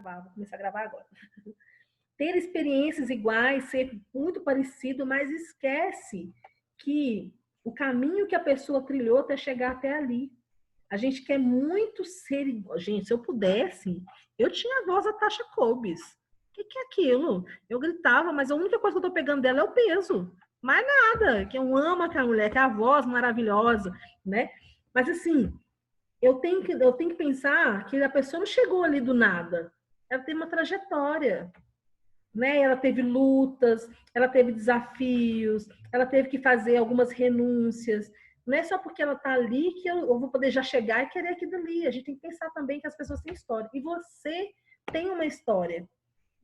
Vou começar a gravar agora. Ter experiências iguais, ser muito parecido, mas esquece que o caminho que a pessoa trilhou até chegar até ali. A gente quer muito ser igual. Gente, se eu pudesse, eu tinha a voz da Tasha Cobbs. O que é aquilo? Eu gritava, mas a única coisa que eu tô pegando dela é o peso. Mais nada. Que eu amo aquela mulher, que é a voz maravilhosa, né? Mas assim, eu tenho que pensar que a pessoa não chegou ali do nada. Ela tem uma trajetória, né? Ela teve lutas, ela teve desafios, ela teve que fazer algumas renúncias. Não é só porque ela está ali que eu vou poder já chegar e querer aquilo ali. A gente tem que pensar também que as pessoas têm história. E você tem uma história.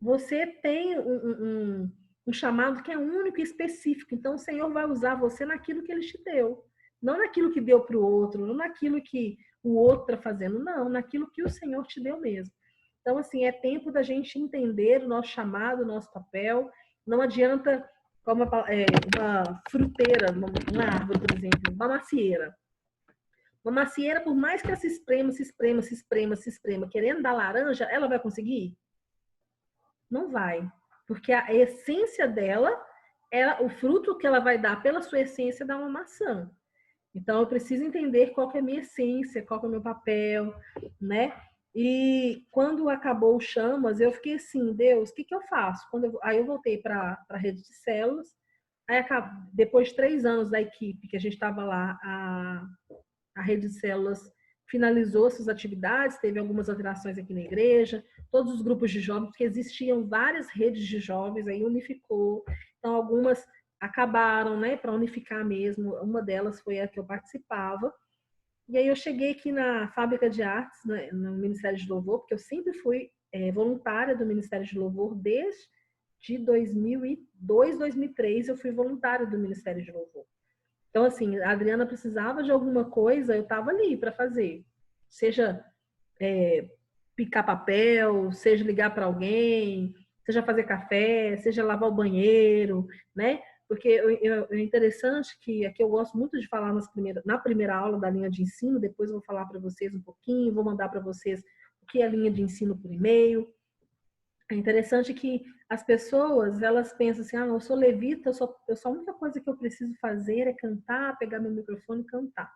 Você tem um chamado que é único e específico. Então, o Senhor vai usar você naquilo que Ele te deu. Não naquilo que deu para o outro, não naquilo que o outro está fazendo. Não, naquilo que o Senhor te deu mesmo. Então, assim, é tempo da gente entender o nosso chamado, o nosso papel. Não adianta, como uma fruteira, uma árvore, por exemplo, uma macieira. Uma macieira, por mais que ela se esprema, querendo dar laranja, ela vai conseguir? Não vai. Porque a essência dela, o fruto que ela vai dar pela sua essência dá uma maçã. Então, eu preciso entender qual que é a minha essência, qual que é o meu papel, né? E quando acabou o Chamas, eu fiquei assim, Deus, o que eu faço? Aí eu voltei para a rede de células. Aí, depois de 3 anos da equipe que a gente estava lá, a rede de células finalizou suas atividades, teve algumas alterações aqui na igreja, todos os grupos de jovens, porque existiam várias redes de jovens, aí unificou. Então, algumas acabaram, né, para unificar mesmo. Uma delas foi a que eu participava. E aí eu cheguei aqui na Fábrica de Artes, né, no Ministério de Louvor, porque eu sempre fui voluntária do Ministério de Louvor desde 2002, 2003, eu fui voluntária do Ministério de Louvor. Então, assim, a Adriana precisava de alguma coisa, eu estava ali para fazer. Seja picar papel, seja ligar para alguém, seja fazer café, seja lavar o banheiro, né? Porque é interessante que aqui eu gosto muito de falar na primeira aula da linha de ensino, depois eu vou falar para vocês um pouquinho, vou mandar para vocês o que é linha de ensino por e-mail. É interessante que as pessoas, elas pensam assim, eu sou levita, a única coisa que eu preciso fazer é cantar, pegar meu microfone e cantar.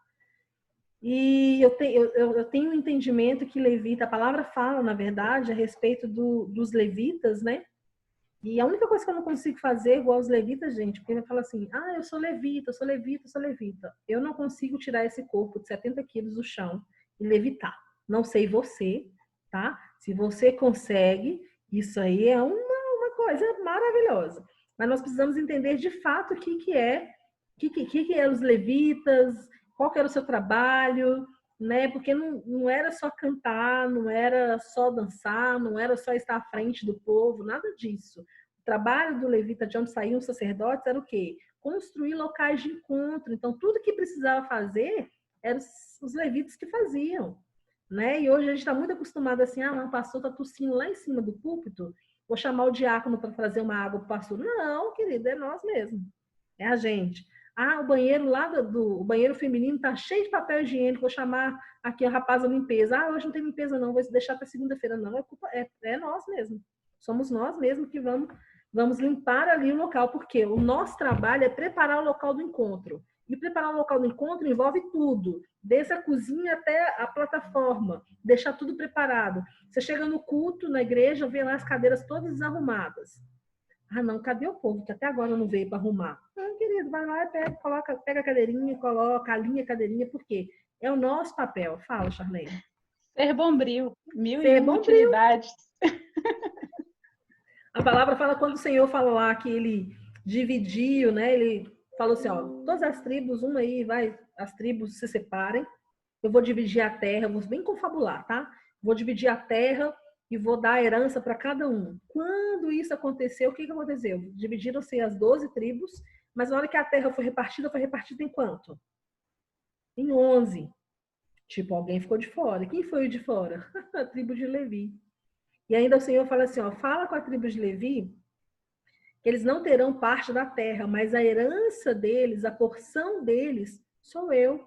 E eu tenho um entendimento que levita, a palavra fala, na verdade, a respeito dos levitas, né? E a única coisa que eu não consigo fazer igual os levitas, gente, porque ele fala assim, eu sou levita, eu sou levita, eu sou levita. Eu não consigo tirar esse corpo de 70 quilos do chão e levitar. Não sei você, tá? Se você consegue, isso aí é uma coisa maravilhosa. Mas nós precisamos entender de fato o que é os levitas, qual que era o seu trabalho, né? Porque não era só cantar, não era só dançar, não era só estar à frente do povo, nada disso. O trabalho do levita, de onde saíam os sacerdotes, era o quê? Construir locais de encontro. Então, tudo que precisava fazer, eram os levitas que faziam, né? E hoje a gente está muito acostumado assim, o pastor está tossindo lá em cima do púlpito, vou chamar o diácono para trazer uma água para o pastor. Não, querido, é nós mesmos. É a gente. O banheiro lá o banheiro feminino tá cheio de papel higiênico, vou chamar aqui a rapaz da limpeza. Hoje não tem limpeza não, vou deixar para segunda-feira. Não, é nós mesmos. Somos nós mesmos que vamos limpar ali o local, porque o nosso trabalho é preparar o local do encontro. E preparar o local do encontro envolve tudo, desde a cozinha até a plataforma, deixar tudo preparado. Você chega no culto, na igreja, vê lá as cadeiras todas desarrumadas. Não, cadê o povo que até agora não veio para arrumar? Querido, vai lá e pega a cadeirinha, coloca, alinha a cadeirinha, por quê? É o nosso papel. Fala, Charlene. Ser bombril, 1001 bombril. Utilidades. A palavra fala, quando o Senhor fala lá que ele dividiu, né? Ele falou assim, todas as tribos, as tribos se separem, eu vou dividir a terra, vou bem confabular, tá? Vou dividir a terra e vou dar a herança para cada um. Quando isso aconteceu, o que aconteceu? Dividiram-se as 12 tribos, mas na hora que a terra foi repartida em quanto? Em 11. Tipo, alguém ficou de fora. Quem foi o de fora? A tribo de Levi. E ainda o Senhor fala assim, fala com a tribo de Levi que eles não terão parte da terra, mas a herança deles, a porção deles, sou eu.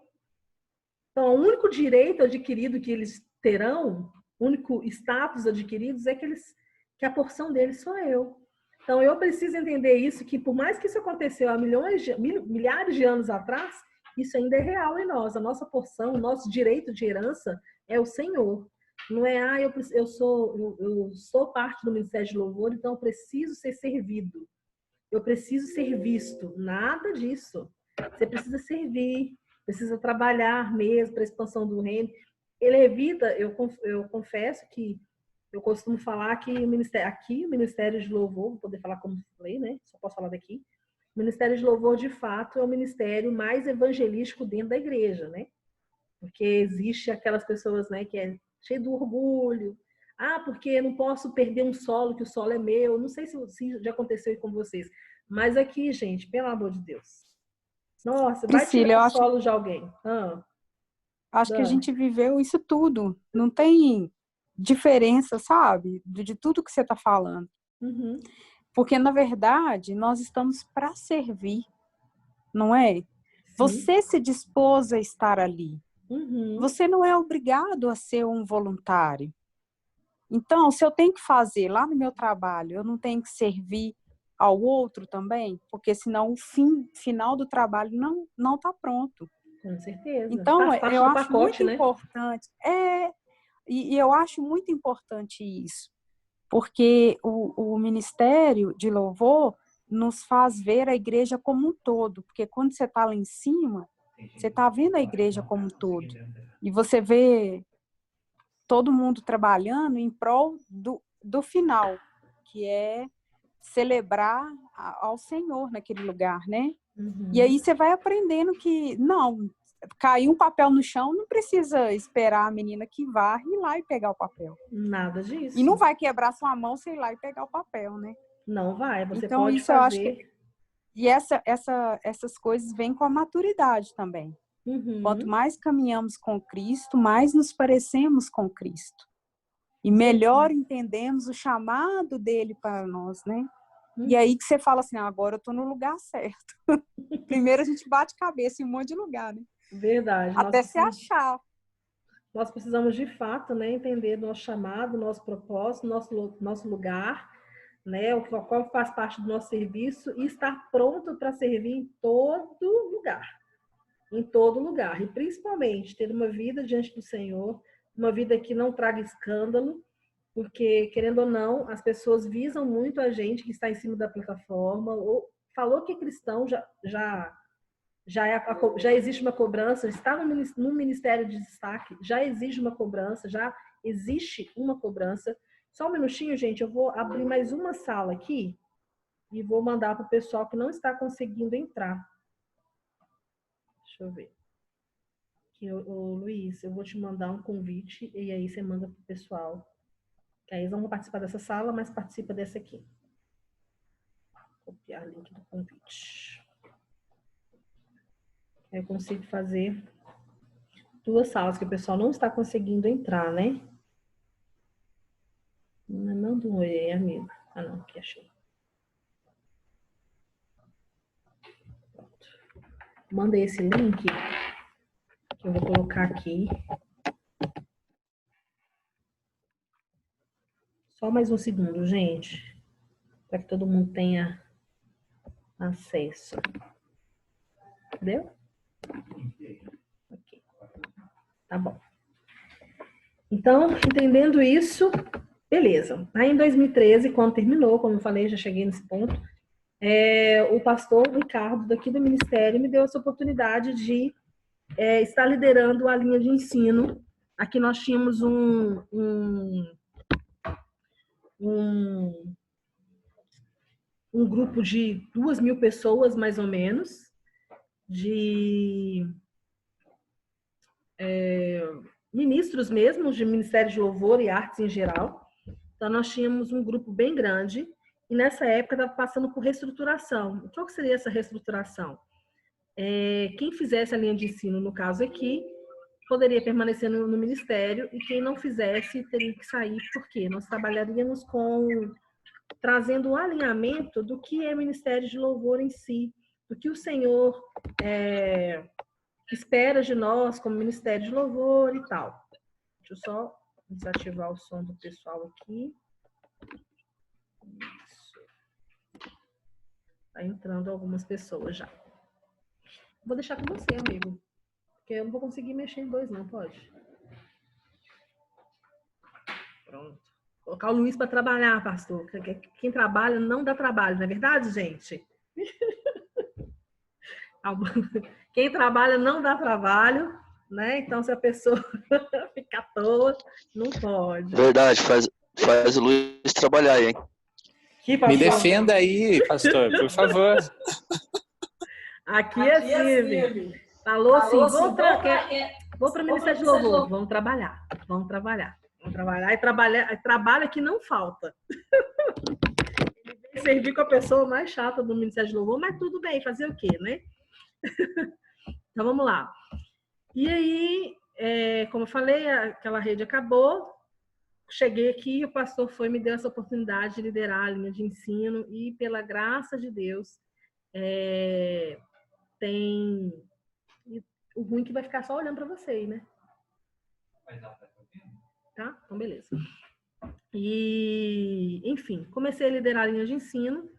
Então, o único direito adquirido que eles terão único status adquiridos é que a porção deles sou eu. Então, eu preciso entender isso, que por mais que isso aconteceu há milhares de anos atrás, isso ainda é real em nós. A nossa porção, o nosso direito de herança é o Senhor. Não é, eu sou parte do Ministério de Louvor, então eu preciso ser servido. Eu preciso ser visto. Nada disso. Você precisa servir, precisa trabalhar mesmo para a expansão do reino. Ele evita, eu confesso que eu costumo falar que o Ministério de Louvor, vou poder falar como falei, né? Só posso falar daqui. O Ministério de Louvor, de fato, é o ministério mais evangelístico dentro da igreja, né? Porque existe aquelas pessoas, né, que é cheio de orgulho. Ah, porque eu não posso perder um solo, que o solo é meu. Não sei se já aconteceu aí com vocês. Mas aqui, gente, pelo amor de Deus. Nossa, vai Priscila, tirar eu o acho, solo de alguém. acho que a Dani. gente viveu isso tudo. Não tem diferença, sabe? De tudo que você está falando. Uhum. Porque, na verdade, nós estamos para servir, não é? Sim. Você se dispôs a estar ali. Uhum. Você não é obrigado a ser um voluntário. Então, se eu tenho que fazer lá no meu trabalho, eu não tenho que servir ao outro também, porque senão o final do trabalho não está pronto. Com certeza. Então, Faz parte eu do acho pacote, muito né? importante, e eu acho muito importante isso, porque o Ministério de Louvor nos faz ver a igreja como um todo, porque quando você está lá em cima, você está vendo a igreja como um todo, e você vê todo mundo trabalhando em prol do final, que é celebrar ao Senhor naquele lugar, né? Uhum. E aí você vai aprendendo que, não, caiu um papel no chão, não precisa esperar a menina que varre ir lá e pegar o papel. Nada disso. E não vai quebrar sua mão, sei lá, e pegar o papel, né? Não vai, você Então, pode isso eu acho fazer. que... E essas coisas vêm com a maturidade também. Uhum. Quanto mais caminhamos com Cristo, mais nos parecemos com Cristo. E Sim. melhor entendemos o chamado dele para nós, né? E aí que você fala assim, agora eu estou no lugar certo. Primeiro a gente bate cabeça em um monte de lugar, né? Verdade. Até se achar. Nós precisamos, de fato, né, entender nosso chamado, nosso propósito, nosso lugar, né, qual faz parte do nosso serviço e estar pronto para servir em todo lugar. Em todo lugar. E, principalmente, ter uma vida diante do Senhor, uma vida que não traga escândalo, porque, querendo ou não, as pessoas visam muito a gente que está em cima da plataforma, ou falou que é cristão, já existe uma cobrança, está no Ministério de Destaque, já existe uma cobrança, já existe uma cobrança. Só um minutinho, gente, eu vou abrir mais uma sala aqui e vou mandar para o pessoal que não está conseguindo entrar. Deixa eu ver. Luiz, eu vou te mandar um convite e aí você manda para o pessoal. Que aí eles não vão participar dessa sala, mas participa dessa aqui. Copiar o link do convite. Eu consigo fazer 2 salas que o pessoal não está conseguindo entrar, né? Manda um oi aí, amigo. Ah, não, aqui achei. Pronto. Manda esse link que eu vou colocar aqui. Só mais um segundo, gente, para que todo mundo tenha acesso. Entendeu? Ok. Tá bom. Então, entendendo isso, beleza. Aí em 2013, quando terminou, como eu falei, já cheguei nesse ponto, o pastor Ricardo, daqui do Ministério, me deu essa oportunidade de estar liderando a linha de ensino. Aqui nós tínhamos um grupo de 2.000 pessoas, mais ou menos, de ministros mesmo, de Ministério de Louvor e Artes em geral. Então, nós tínhamos um grupo bem grande e, nessa época, estava passando por reestruturação. Qual que seria essa reestruturação? Quem fizesse a linha de ensino, no caso aqui, poderia permanecer no ministério e quem não fizesse teria que sair, porque nós trabalharíamos trazendo um alinhamento do que é Ministério de Louvor em si, do que o Senhor espera de nós como Ministério de Louvor e tal. Deixa eu só desativar o som do pessoal aqui. Isso. Tá entrando algumas pessoas já. Vou deixar com você, amigo. Porque eu não vou conseguir mexer em dois, não, pode? Pronto. Colocar o Luiz para trabalhar, pastor. Quem trabalha não dá trabalho, não é verdade, gente? Quem trabalha não dá trabalho, né? Então, se a pessoa ficar à toa, não pode. Verdade, faz o Luiz trabalhar aí, hein? Me defenda aí, pastor, por favor. Aqui é assim, falou assim, vou para o Ministério de Louvor, vamos trabalhar. E trabalha que não falta. Ele vem servir com a pessoa mais chata do Ministério de Louvor, mas tudo bem, fazer o quê, né? Então, vamos lá. E aí, como eu falei, aquela rede acabou, cheguei aqui, o pastor me deu essa oportunidade de liderar a linha de ensino e, pela graça de Deus, tem o ruim que vai ficar só olhando para você, né? Tá? Então, beleza. E, enfim, comecei a liderar a linha de ensino.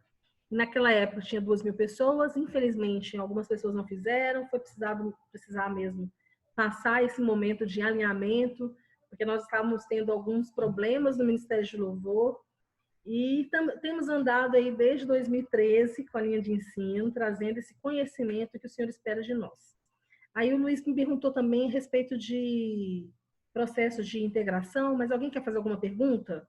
Naquela época tinha 2.000 pessoas. Infelizmente, algumas pessoas não fizeram. Foi precisar mesmo passar esse momento de alinhamento, porque nós estávamos tendo alguns problemas no Ministério de Louvor. E temos andado aí desde 2013 com a linha de ensino, trazendo esse conhecimento que o Senhor espera de nós. Aí o Luiz me perguntou também a respeito de processos de integração, mas alguém quer fazer alguma pergunta?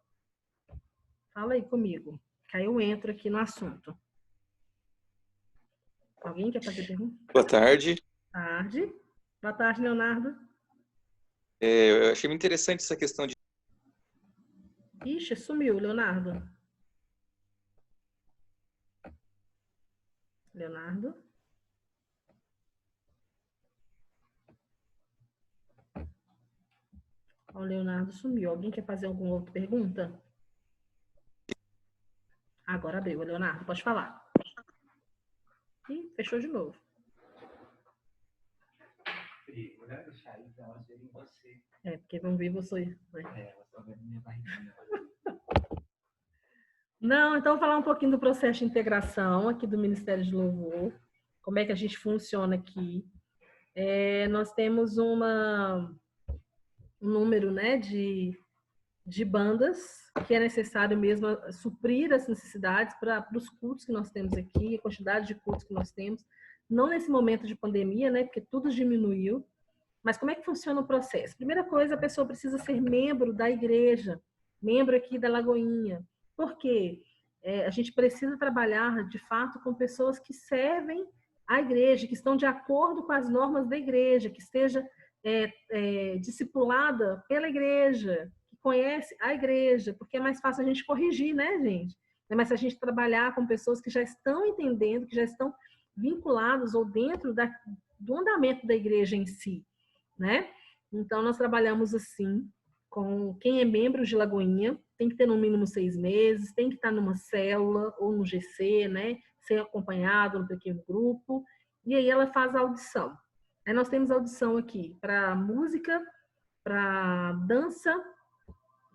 Fala aí comigo, que aí eu entro aqui no assunto. Alguém quer fazer pergunta? Boa tarde. Tarde. Boa tarde, Leonardo. Eu achei muito interessante essa questão de... Ixi, sumiu, Leonardo. Leonardo. O Leonardo sumiu. Alguém quer fazer alguma outra pergunta? Agora abriu. Leonardo, pode falar. Ih, fechou de novo. Porque vão ver você. Né? Não, então vou falar um pouquinho do processo de integração aqui do Ministério de Louvor. Como é que a gente funciona aqui. Nós temos um número, né, de bandas que é necessário mesmo suprir as necessidades para os cultos que nós temos aqui, a quantidade de cultos que nós temos, não nesse momento de pandemia, né, porque tudo diminuiu. Mas como é que funciona o processo? Primeira coisa, a pessoa precisa ser membro da igreja, membro aqui da Lagoinha. Por quê? A gente precisa trabalhar, de fato, com pessoas que servem a igreja, que estão de acordo com as normas da igreja, que esteja discipulada pela igreja, que conhece a igreja, porque é mais fácil a gente corrigir, né, gente? É mais fácil a gente trabalhar com pessoas que já estão entendendo, que já estão vinculadas ou dentro do andamento da igreja em si, né? Então, nós trabalhamos assim, com quem é membro de Lagoinha, tem que ter no mínimo 6 meses, tem que estar numa célula ou no GC, né? Ser acompanhado no pequeno grupo, e aí ela faz a audição. Aí nós temos audição aqui para música, para dança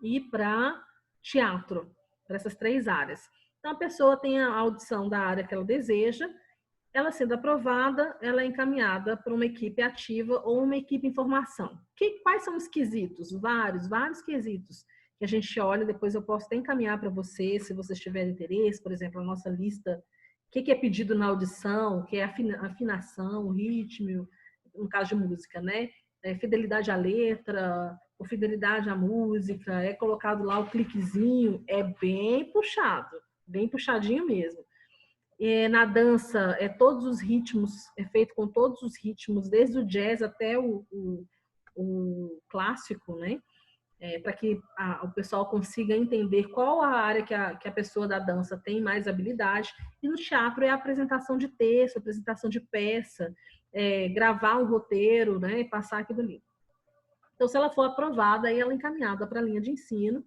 e para teatro, para essas 3 áreas. Então, a pessoa tem a audição da área que ela deseja, ela sendo aprovada, ela é encaminhada para uma equipe ativa ou uma equipe em formação. Quais são os quesitos? Vários quesitos que a gente olha, depois eu posso até encaminhar para você, se vocês tiverem interesse, por exemplo, a nossa lista, o que é pedido na audição, que é afinação, ritmo, no caso de música, né? Fidelidade à letra, ou fidelidade à música, é colocado lá o cliquezinho, é bem puxado, bem puxadinho mesmo. Na dança, todos os ritmos, é feito com todos os ritmos, desde o jazz até o clássico, né? Para que o pessoal consiga entender qual a área que a pessoa da dança tem mais habilidade. E no teatro é a apresentação de texto, apresentação de peça, gravar um roteiro, né? E passar aquilo ali. Então, se ela for aprovada, aí ela é encaminhada para a linha de ensino.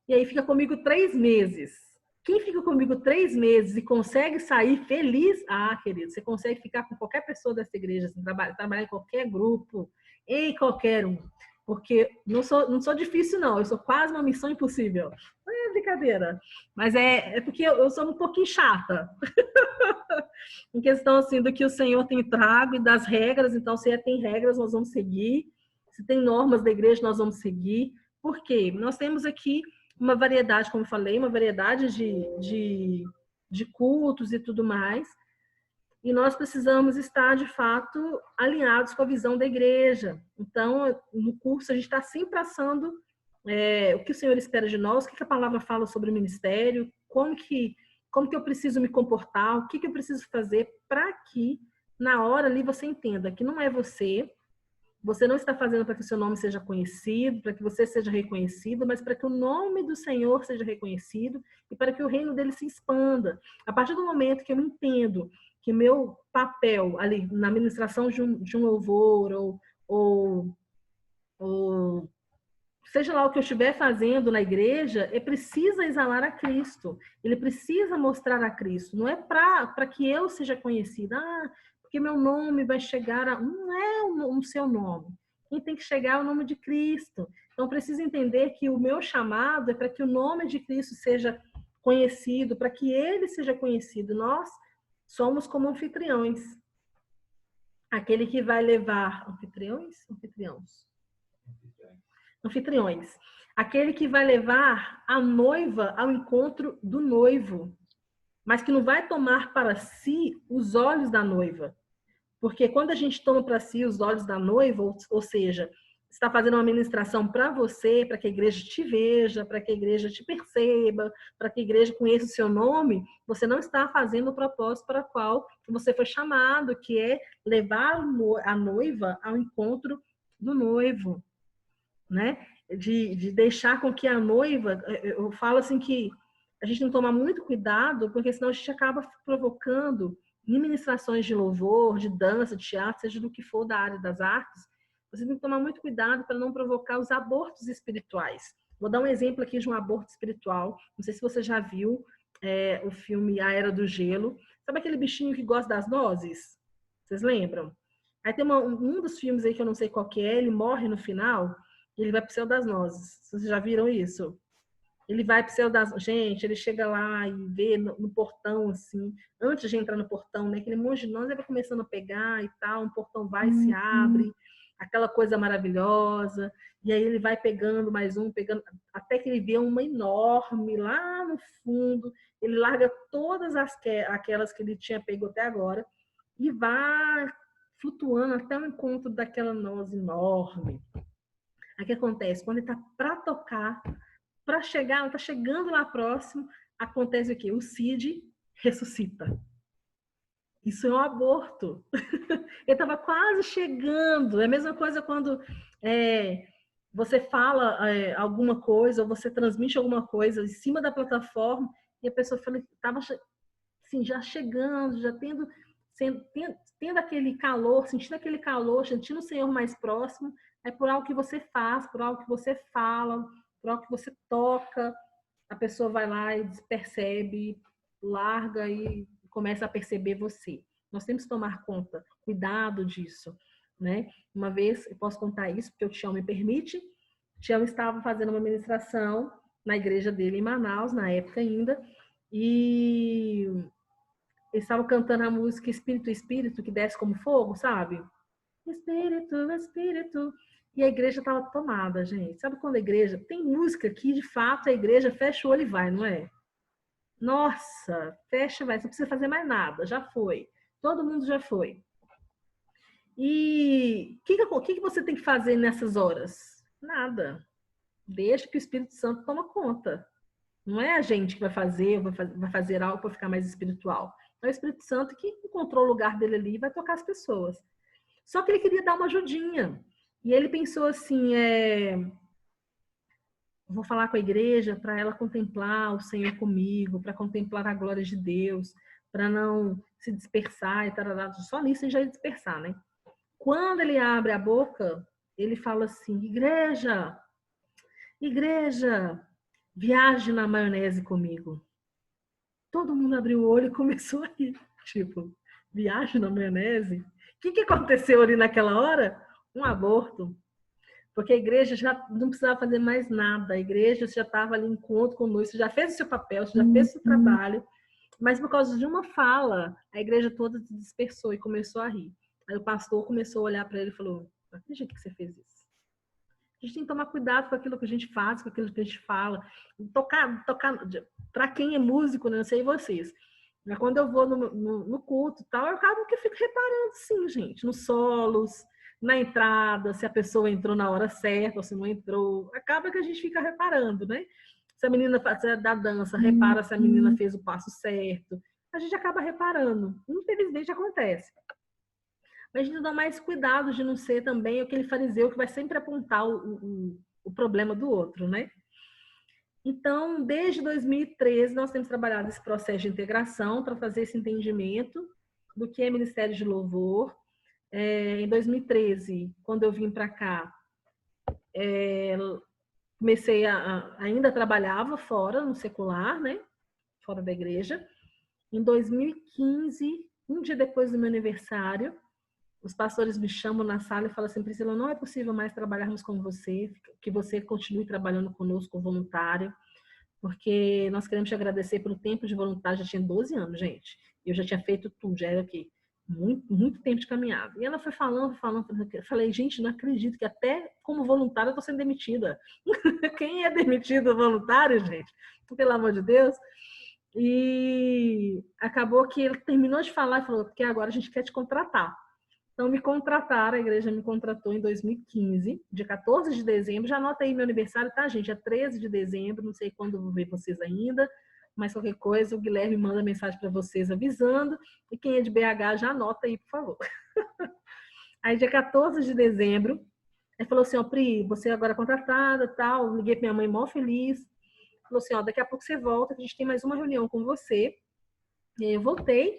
E aí fica comigo 3 meses. Quem fica comigo 3 meses e consegue sair feliz, querido, você consegue ficar com qualquer pessoa dessa igreja, assim, trabalhar em qualquer grupo, em qualquer um. porque não sou difícil, não. Eu sou quase uma missão impossível. Não é brincadeira. Mas é porque eu sou um pouquinho chata. Em questão, assim, do que o Senhor tem trago e das regras. Então, se tem regras, nós vamos seguir. Se tem normas da igreja, nós vamos seguir. Por quê? Nós temos aqui uma variedade, como eu falei, uma variedade de cultos e tudo mais. E nós precisamos estar, de fato, alinhados com a visão da igreja. Então, no curso, a gente está sempre passando o que o Senhor espera de nós, o que a palavra fala sobre o ministério, como que eu preciso me comportar, o que eu preciso fazer para que, na hora ali, você entenda que não é você não está fazendo para que o seu nome seja conhecido, para que você seja reconhecido, mas para que o nome do Senhor seja reconhecido e para que o reino dele se expanda. A partir do momento que eu entendo que meu papel ali na ministração de um louvor ou seja lá o que eu estiver fazendo na igreja, precisa exalar a Cristo. Ele precisa mostrar a Cristo. Não é para que eu seja conhecida. Porque meu nome vai chegar não é o seu nome. Quem tem que chegar é o nome de Cristo. Então, preciso entender que o meu chamado é para que o nome de Cristo seja conhecido, para que ele seja conhecido. Nós somos como anfitriões. Aquele que vai levar... Anfitriões. Aquele que vai levar a noiva ao encontro do noivo, mas que não vai tomar para si os olhos da noiva. Porque quando a gente toma para si os olhos da noiva, ou seja, está fazendo uma ministração para você, para que a igreja te veja, para que a igreja te perceba, para que a igreja conheça o seu nome, você não está fazendo o propósito para o qual você foi chamado, que é levar a noiva ao encontro do noivo, né? De deixar com que a noiva, eu falo assim que a gente tem que tomar muito cuidado, porque senão a gente acaba provocando em ministrações de louvor, de dança, de teatro, seja do que for da área das artes, você tem que tomar muito cuidado para não provocar os abortos espirituais. Vou dar um exemplo aqui de um aborto espiritual. Não sei se você já viu o filme A Era do Gelo. Sabe aquele bichinho que gosta das nozes? Vocês lembram? Aí tem um dos filmes aí que eu não sei qual que é, ele morre no final e ele vai pro céu das nozes. Vocês já viram isso? Ele vai pro céu das... Gente, ele chega lá e vê no portão, assim, antes de entrar no portão, né? Aquele monte de nós, ele vai começando a pegar e tal, um portão vai e se abre, aquela coisa maravilhosa, e aí ele vai pegando mais um, pegando, até que ele vê uma enorme lá no fundo, ele larga todas aquelas que ele tinha pego até agora e vai flutuando até o encontro daquela noz enorme. Aí o que acontece? Quando ele tá para tocar, para chegar, ela está chegando lá próximo, acontece o quê? O Cid ressuscita. Isso é um aborto. Ele estava quase chegando. É a mesma coisa quando você fala alguma coisa, ou você transmite alguma coisa em cima da plataforma, e a pessoa estava assim, já chegando, já tendo aquele calor, sentindo aquele calor, sentindo o Senhor mais próximo, é por algo que você faz, por algo que você fala, por algo que você toca, a pessoa vai lá e percebe, larga e começa a perceber você. Nós temos que tomar conta, cuidado disso, né? Uma vez, eu posso contar isso, porque o Tião me permite, o Tião estava fazendo uma ministração na igreja dele em Manaus, na época ainda, e eles estavam cantando a música Espírito, Espírito, que desce como fogo, sabe? Espírito, Espírito... E a igreja estava tomada, gente. Sabe quando a igreja... Tem música que, de fato, a igreja fecha o olho e vai, não é? Nossa, fecha e vai. Você não precisa fazer mais nada. Já foi. Todo mundo já foi. E o que você tem que fazer nessas horas? Nada. Deixa que o Espírito Santo toma conta. Não é a gente que vai fazer algo para ficar mais espiritual. É o Espírito Santo que encontrou o lugar dele ali e vai tocar as pessoas. Só que ele queria dar uma ajudinha. E ele pensou assim, vou falar com a igreja para ela contemplar o Senhor comigo, para contemplar a glória de Deus, para não se dispersar e tal. Só nisso ele já ia dispersar, né? Quando ele abre a boca, ele fala assim, igreja, viaje na maionese comigo. Todo mundo abriu o olho e começou a rir. Tipo, viaje na maionese? O que aconteceu ali naquela hora? Um aborto. Porque a igreja já não precisava fazer mais nada. A igreja já estava ali em encontro conosco, você já fez o seu papel, você já fez o seu trabalho. Mas por causa de uma fala, a igreja toda se dispersou e começou a rir. Aí o pastor começou a olhar para ele e falou: não acredito que você fez isso. A gente tem que tomar cuidado com aquilo que a gente faz, com aquilo que a gente fala. Tocar para quem é músico, né? Não sei vocês. Mas quando eu vou no culto e tal, eu acabo que fico reparando, sim, gente, nos solos, na entrada, se a pessoa entrou na hora certa ou se não entrou. Acaba que a gente fica reparando, né? Se a menina da dança, repara se a menina fez o passo certo. A gente acaba reparando. Infelizmente acontece. Mas a gente dá mais cuidado de não ser também aquele fariseu que vai sempre apontar o problema do outro, né? Então, desde 2013, nós temos trabalhado esse processo de integração para fazer esse entendimento do que é Ministério de Louvor. Em 2013, quando eu vim para cá, comecei ainda trabalhava fora, no secular, né? Fora da igreja. Em 2015, um dia depois do meu aniversário, os pastores me chamam na sala e falam assim: Priscila, não é possível mais trabalharmos com você, que você continue trabalhando conosco voluntário, porque nós queremos te agradecer pelo tempo de voluntário. Já tinha 12 anos, gente. Eu já tinha feito tudo, já era aqui. Muito tempo de caminhada. E ela foi falando. Eu falei: gente, não acredito que até como voluntária eu estou sendo demitida. Quem é demitido voluntário, gente? Pelo amor de Deus. E acabou que ele terminou de falar e falou: porque agora a gente quer te contratar. Então, me contrataram, a igreja me contratou em 2015, dia 14 de dezembro. Já anota aí meu aniversário, tá, gente? É 13 de dezembro, não sei quando eu vou ver vocês ainda, mas qualquer coisa, o Guilherme manda mensagem para vocês avisando. E quem é de BH, já anota aí, por favor. Aí, dia 14 de dezembro, ele falou assim: ó, Pri, você agora é contratada, tal. Liguei para minha mãe, mó feliz. Falou assim: ó, daqui a pouco você volta, que a gente tem mais uma reunião com você. E aí eu voltei.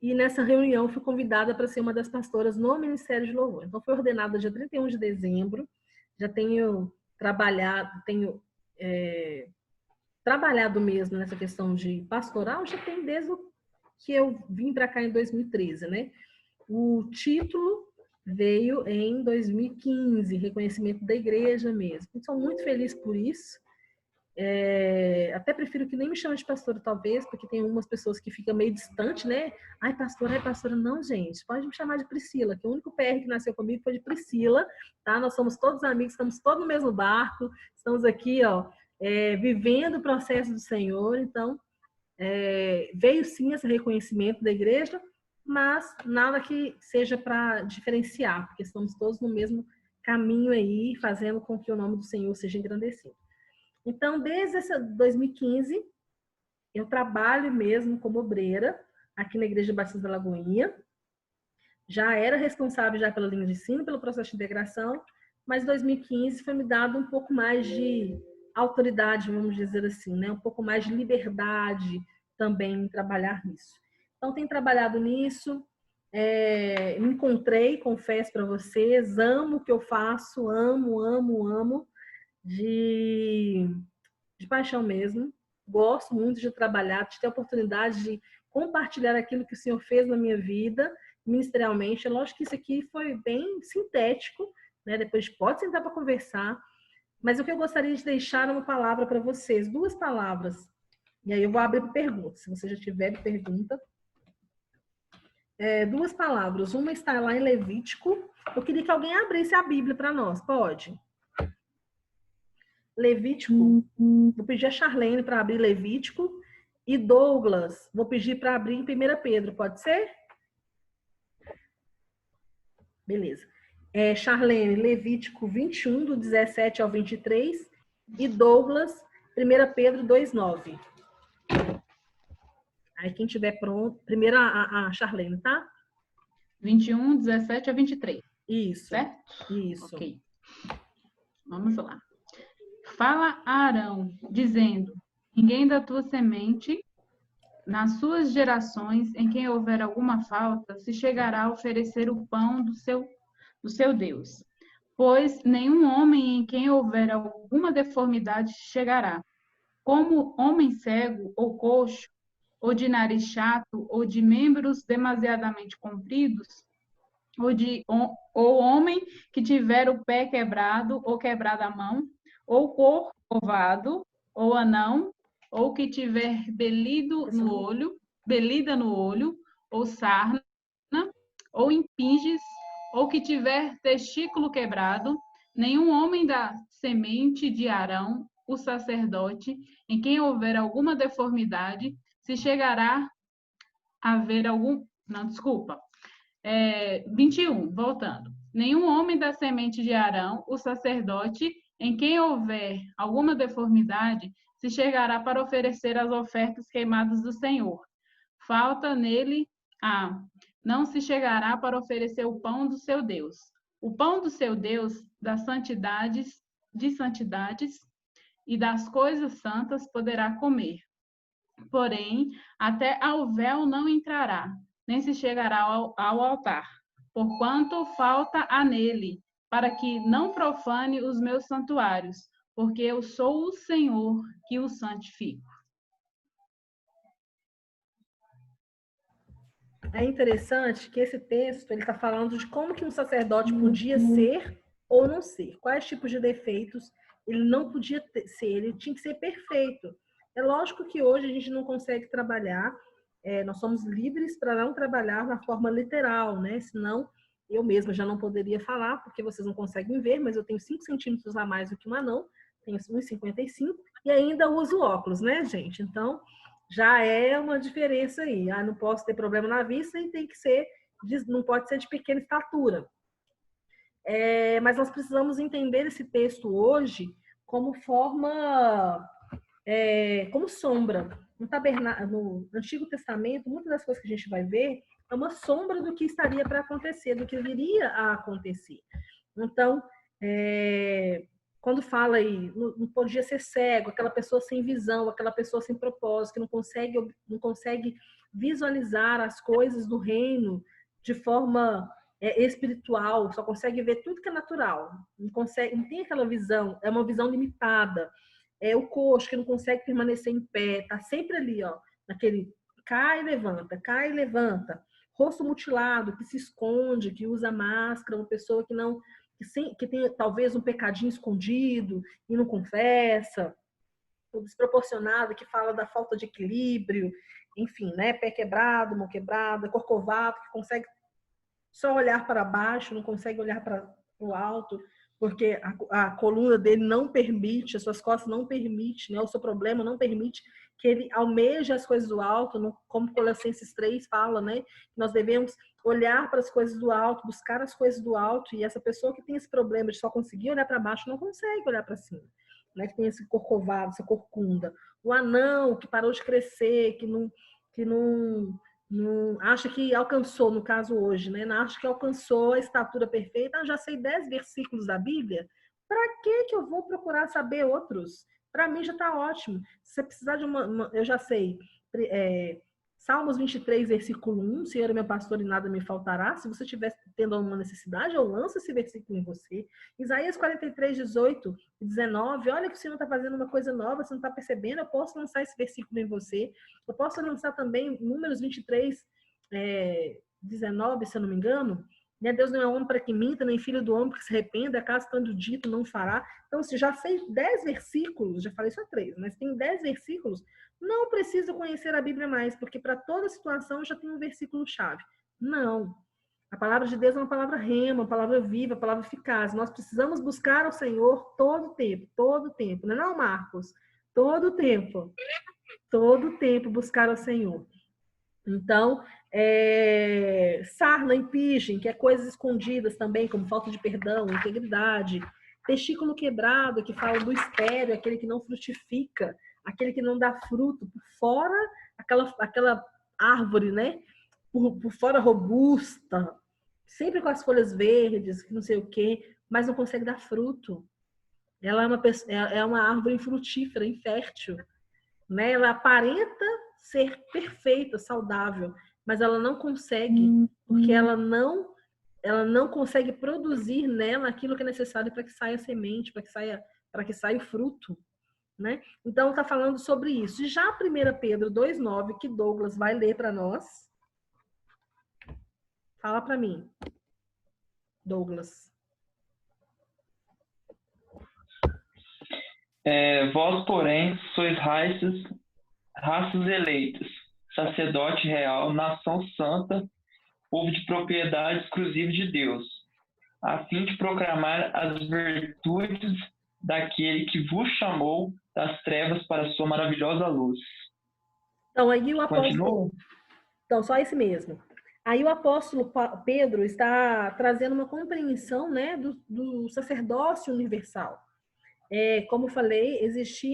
E nessa reunião fui convidada para ser uma das pastoras no Ministério de Louvor. Então, fui ordenada dia 31 de dezembro. Já tenho trabalhado, trabalhado mesmo nessa questão de pastoral, já tem desde que eu vim para cá em 2013, né? O título veio em 2015, reconhecimento da igreja mesmo. Estou muito feliz por isso. Até prefiro que nem me chame de pastora, talvez, porque tem algumas pessoas que ficam meio distante, né? Ai, pastora. Não, gente, pode me chamar de Priscila, que o único PR que nasceu comigo foi de Priscila, tá? Nós somos todos amigos, estamos todos no mesmo barco, estamos aqui, ó, vivendo o processo do Senhor. Então, veio sim esse reconhecimento da igreja, mas nada que seja para diferenciar, porque estamos todos no mesmo caminho aí, fazendo com que o nome do Senhor seja engrandecido. Então, desde 2015, eu trabalho mesmo como obreira aqui na Igreja Batista da Lagoinha. Já era responsável já pela linha de ensino, pelo processo de integração, mas em 2015 foi me dado um pouco mais de autoridade, vamos dizer assim, né? Um pouco mais de liberdade também em trabalhar nisso. Então, tenho trabalhado nisso, me encontrei, confesso para vocês, amo o que eu faço, amo, de paixão mesmo. Gosto muito de trabalhar, de ter a oportunidade de compartilhar aquilo que o Senhor fez na minha vida, ministerialmente. É lógico que isso aqui foi bem sintético, né? Depois pode sentar para conversar. Mas o que eu gostaria de deixar é uma palavra para vocês, 2 palavras. E aí eu vou abrir para perguntas, se você já tiver pergunta. 2 palavras. Uma está lá em Levítico. Eu queria que alguém abrisse a Bíblia para nós. Pode? Levítico, vou pedir a Charlene para abrir Levítico, e Douglas, vou pedir para abrir em 1 Pedro, pode ser? Beleza. Charlene, Levítico 21, do 17 ao 23, e Douglas, 1 Pedro 2:9. Aí quem tiver pronto, primeiro a Charlene, tá? 21, 17 a 23. Isso. Certo? Isso. Ok. Vamos lá. Fala a Arão, dizendo: ninguém da tua semente, nas suas gerações, em quem houver alguma falta, se chegará a oferecer o pão do seu Deus. Pois nenhum homem em quem houver alguma deformidade chegará. Como homem cego ou coxo, ou de nariz chato, ou de membros demasiadamente compridos, ou homem que tiver o pé quebrado ou quebrada a mão, ou corcovado, ou anão, ou que tiver belida no olho, ou sarna, ou impinges, ou que tiver testículo quebrado, nenhum homem da semente de Arão, o sacerdote, em quem houver alguma deformidade, se chegará a ver algum... Não, desculpa. 21, voltando. Nenhum homem da semente de Arão, o sacerdote, em quem houver alguma deformidade, se chegará para oferecer as ofertas queimadas do Senhor. Falta nele não se chegará para oferecer o pão do seu Deus. O pão do seu Deus, de santidades e das coisas santas poderá comer. Porém, até ao véu não entrará, nem se chegará ao altar, porquanto falta há nele, para que não profane os meus santuários, porque eu sou o Senhor que o santifico. É interessante que esse texto ele está falando de como que um sacerdote podia ser ou não ser, quais tipos de defeitos ele não podia ser, ele tinha que ser perfeito. É lógico que hoje a gente não consegue trabalhar, nós somos livres para não trabalhar na forma literal, né? Senão eu mesma já não poderia falar, porque vocês não conseguem ver, mas eu tenho 5 centímetros a mais do que um anão, tenho 1,55 e ainda uso óculos, né, gente? Então, já é uma diferença aí. Não posso ter problema na vista e tem que ser, não pode ser de pequena estatura. Mas nós precisamos entender esse texto hoje como forma, como sombra. No Antigo Testamento, muitas das coisas que a gente vai ver é uma sombra do que estaria para acontecer, do que viria a acontecer. Então, quando fala aí, não podia ser cego, aquela pessoa sem visão, aquela pessoa sem propósito, que não consegue visualizar as coisas do reino de forma espiritual, só consegue ver tudo que é natural, não tem aquela visão, é uma visão limitada. O coxo que não consegue permanecer em pé, está sempre ali, ó, naquele cai e levanta. Rosto mutilado, que se esconde, que usa máscara, uma pessoa que tem talvez um pecadinho escondido e não confessa, o desproporcionado, que fala da falta de equilíbrio, enfim, né? Pé quebrado, mão quebrada, corcovado, que consegue só olhar para baixo, não consegue olhar para o alto, porque a coluna dele não permite, as suas costas não permitem, né? O seu problema não permite que ele almeje as coisas do alto, como Colossenses 3 fala, né? Nós devemos olhar para as coisas do alto, buscar as coisas do alto, e essa pessoa que tem esse problema de só conseguir olhar para baixo não consegue olhar para cima, né? Que tem esse corcovado, essa corcunda. O anão que parou de crescer, que não acha que alcançou, no caso hoje, né? Não acha que alcançou a estatura perfeita. Já sei 10 versículos da Bíblia. Para que eu vou procurar saber outros? Para mim já está ótimo. Se você precisar de eu já sei. Salmos 23, versículo 1, Senhor é meu pastor e nada me faltará. Se você estiver tendo uma necessidade, eu lanço esse versículo em você. Isaías 43, 18 e 19, olha que o Senhor está fazendo uma coisa nova, você não está percebendo, eu posso lançar esse versículo em você. Eu posso lançar também Números 23, 19, se eu não me engano. Deus não é homem para que minta, nem filho do homem para que se arrependa, caso estando dito, não fará. Então, se já fez 10 versículos, já falei só 3, mas tem 10 versículos, não preciso conhecer a Bíblia mais, porque para toda situação já tem um versículo-chave. Não. A palavra de Deus é uma palavra rema, uma palavra viva, uma palavra eficaz. Nós precisamos buscar o Senhor todo o tempo. Não é não, Marcos? Todo o tempo buscar o Senhor. Então, sarna, impingem, que é coisas escondidas também, como falta de perdão, integridade. Testículo quebrado, que fala do estéreo, aquele que não frutifica, aquele que não dá fruto, por fora, aquela árvore, né? Por fora robusta, sempre com as folhas verdes, não sei o quê, mas não consegue dar fruto. Ela é uma árvore infrutífera, infértil, né? Ela aparenta ser perfeita, saudável, mas ela não consegue, porque ela não consegue produzir nela aquilo que é necessário para que saia semente, para que saia o fruto, né? Então está falando sobre isso. E já 1 Pedro 2,9, que Douglas vai ler para nós. Fala para mim. Douglas. Vós, porém, sois raças eleitas, sacerdote real, nação santa, povo de propriedade exclusiva de Deus, a fim de proclamar as virtudes daquele que vos chamou das trevas para a sua maravilhosa luz. Então, aí o apóstolo... Continua? Então, só esse mesmo. Aí o apóstolo Pedro está trazendo uma compreensão, né, do sacerdócio universal. Como eu falei,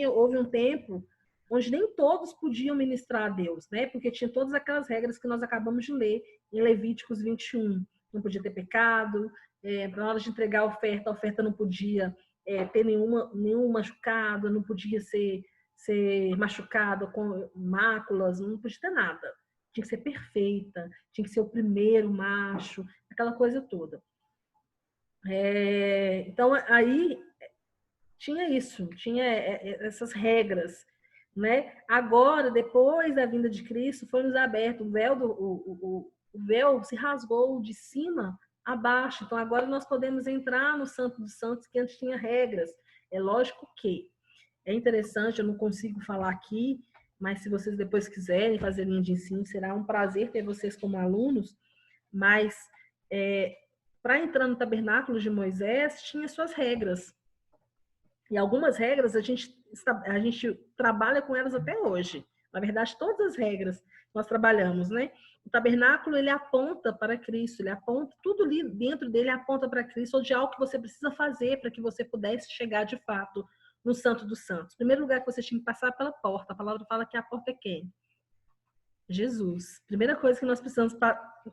houve um tempo onde nem todos podiam ministrar a Deus, né? Porque tinha todas aquelas regras que nós acabamos de ler em Levíticos 21. Não podia ter pecado, na hora de entregar a oferta não podia ter nenhum machucado, não podia ser machucado com máculas, não podia ter nada. Tinha que ser perfeita, tinha que ser o primeiro macho, aquela coisa toda. Então, aí tinha isso, tinha essas regras, né? Agora, depois da vinda de Cristo, foi nos aberto, o véu se rasgou de cima a baixo. Então, agora nós podemos entrar no Santo dos Santos, que antes tinha regras. É lógico que é interessante, eu não consigo falar aqui, mas se vocês depois quiserem fazer linha de ensino, será um prazer ter vocês como alunos. Mas, para entrar no tabernáculo de Moisés, tinha suas regras. E algumas regras a gente trabalha com elas até hoje. Na verdade, todas as regras nós trabalhamos, né? O tabernáculo, ele aponta para Cristo, ele aponta, tudo ali dentro dele aponta para Cristo, ou de algo que você precisa fazer para que você pudesse chegar de fato no Santo dos Santos. Primeiro lugar que você tinha que passar pela porta. A palavra fala que a porta é quem? Jesus. Primeira coisa que nós precisamos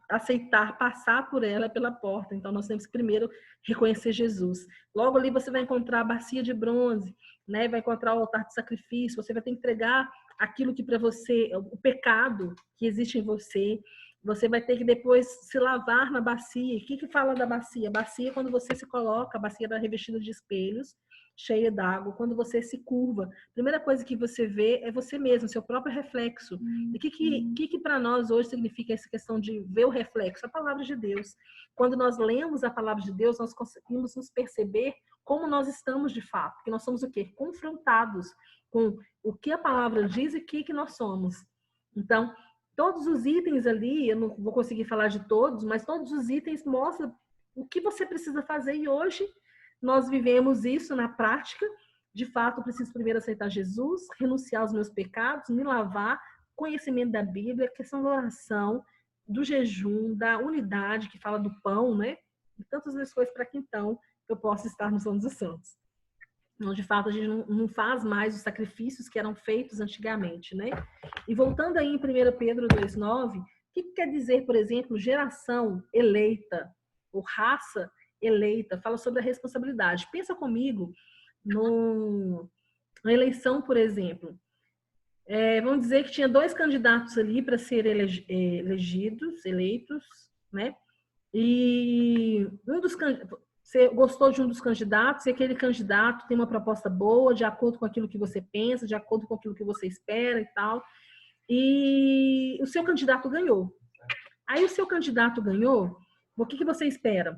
aceitar, passar por ela é pela porta. Então, nós temos que primeiro reconhecer Jesus. Logo ali você vai encontrar a bacia de bronze, né? Vai encontrar o altar de sacrifício. Você vai ter que entregar aquilo que para você, o pecado que existe em você. Você vai ter que depois se lavar na bacia. O que fala da bacia? A bacia é quando você se coloca, a bacia era revestida de espelhos, cheia d'água. Quando você se curva, a primeira coisa que você vê é você mesmo, seu próprio reflexo. E o que para nós hoje significa essa questão de ver o reflexo? A palavra de Deus. Quando nós lemos a palavra de Deus, nós conseguimos nos perceber como nós estamos de fato. Porque nós somos o quê? Confrontados com o que a palavra diz e o que nós somos. Então, todos os itens ali, eu não vou conseguir falar de todos, mas todos os itens mostram o que você precisa fazer. E hoje nós vivemos isso na prática. De fato, eu preciso primeiro aceitar Jesus, renunciar aos meus pecados, me lavar, conhecimento da Bíblia, questão da oração, do jejum, da unidade, que fala do pão, né? E tantas outras coisas para que então eu possa estar no Santo dos Santos. Então, de fato, a gente não faz mais os sacrifícios que eram feitos antigamente, né? E voltando aí em 1 Pedro 2,9, o que quer dizer, por exemplo, geração eleita ou raça eleita? Fala sobre a responsabilidade. Pensa comigo na eleição, por exemplo. Vamos dizer que tinha 2 candidatos ali para serem eleitos, né? E você gostou de um dos candidatos e aquele candidato tem uma proposta boa, de acordo com aquilo que você pensa, de acordo com aquilo que você espera e tal. E o seu candidato ganhou. Aí o seu candidato ganhou, o que você espera?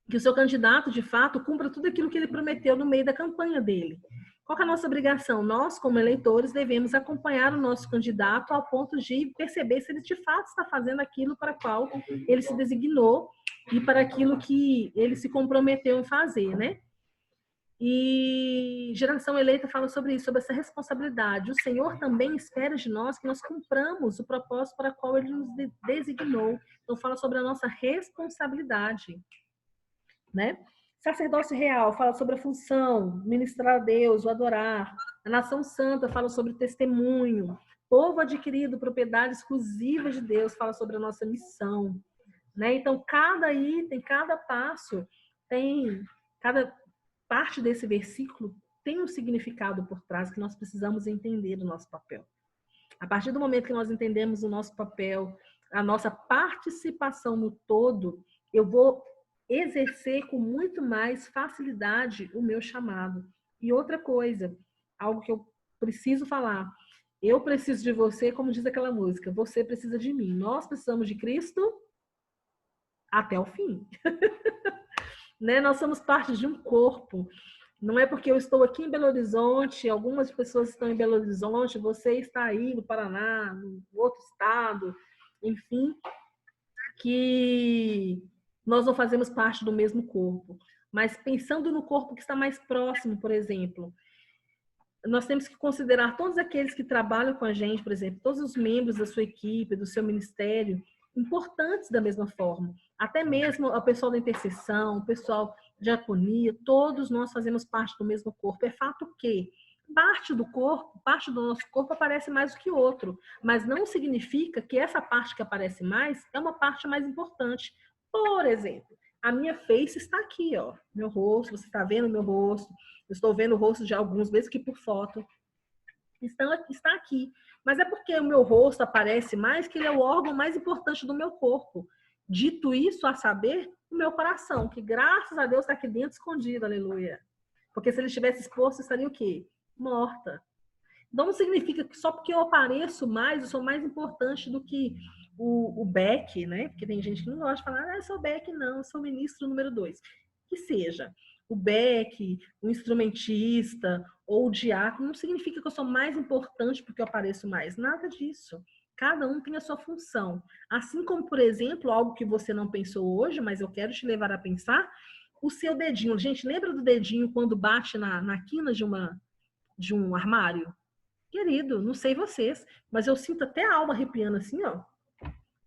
Que o seu candidato, de fato, cumpra tudo aquilo que ele prometeu no meio da campanha dele. Qual que é a nossa obrigação? Nós, como eleitores, devemos acompanhar o nosso candidato ao ponto de perceber se ele, de fato, está fazendo aquilo para o qual ele se designou e para aquilo que ele se comprometeu em fazer, né? E Geração Eleita fala sobre isso, sobre essa responsabilidade. O Senhor também espera de nós que nós cumpramos o propósito para o qual Ele nos designou. Então, fala sobre a nossa responsabilidade, né? Sacerdócio real fala sobre a função, ministrar a Deus, o adorar. A nação santa fala sobre o testemunho. Povo adquirido, propriedade exclusiva de Deus, fala sobre a nossa missão, né? Então, cada item, cada passo, cada parte desse versículo tem um significado por trás que nós precisamos entender do nosso papel. A partir do momento que nós entendemos o nosso papel, a nossa participação no todo, eu vou exercer com muito mais facilidade o meu chamado. E outra coisa, algo que eu preciso falar, eu preciso de você, como diz aquela música, você precisa de mim. Nós precisamos de Cristo até o fim. Né? Nós somos parte de um corpo. Não é porque eu estou aqui em Belo Horizonte, algumas pessoas estão em Belo Horizonte, você está aí no Paraná, no outro estado, enfim, que nós não fazemos parte do mesmo corpo. Mas pensando no corpo que está mais próximo, por exemplo, nós temos que considerar todos aqueles que trabalham com a gente, por exemplo, todos os membros da sua equipe, do seu ministério, importantes da mesma forma. Até mesmo o pessoal da intercessão, o pessoal de diaconia, todos nós fazemos parte do mesmo corpo. É fato que parte do corpo, parte do nosso corpo aparece mais do que outro, mas não significa que essa parte que aparece mais é uma parte mais importante. Por exemplo, a minha face está aqui, ó, meu rosto, você está vendo meu rosto, eu estou vendo o rosto de alguns, mesmo que por foto, está aqui. Mas é porque o meu rosto aparece mais, que ele é o órgão mais importante do meu corpo. Dito isso, a saber, o meu coração, que graças a Deus está aqui dentro escondido, aleluia. Porque se ele estivesse exposto, estaria o quê? Morta. Então não significa que só porque eu apareço mais, eu sou mais importante do que o Beck, né? Porque tem gente que não gosta de falar, eu sou Beck, não, eu sou ministro número 2. Que seja o Beck, o instrumentista ou o diácono, não significa que eu sou mais importante porque eu apareço mais. Nada disso. Cada um tem a sua função. Assim como, por exemplo, algo que você não pensou hoje, mas eu quero te levar a pensar, o seu dedinho. Gente, lembra do dedinho quando bate na quina de um armário? Querido, não sei vocês, mas eu sinto até a alma arrepiando assim, ó.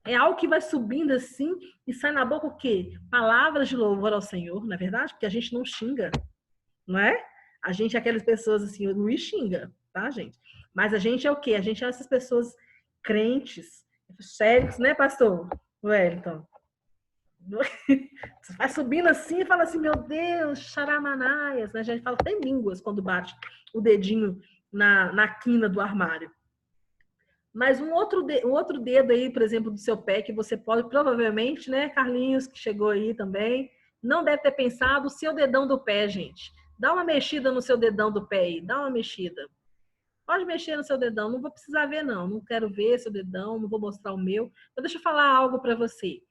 É algo que vai subindo assim e sai na boca o quê? Palavras de louvor ao Senhor, não é verdade? Porque a gente não xinga, não é? A gente é aquelas pessoas assim, o Luiz xinga, tá, gente? Mas a gente é o quê? A gente é essas pessoas crentes, sérios, né, pastor Wellington? Vai subindo assim e fala assim, meu Deus, charamanaias, né? A gente fala até em línguas quando bate o dedinho na quina do armário. Mas um outro dedo aí, por exemplo, do seu pé, que você pode, provavelmente, né, Carlinhos, que chegou aí também, não deve ter pensado, o seu dedão do pé, gente. Dá uma mexida no seu dedão do pé aí, dá uma mexida. Pode mexer no seu dedão, não vou precisar ver não, não quero ver seu dedão, não vou mostrar o meu. Mas deixa eu falar algo para você.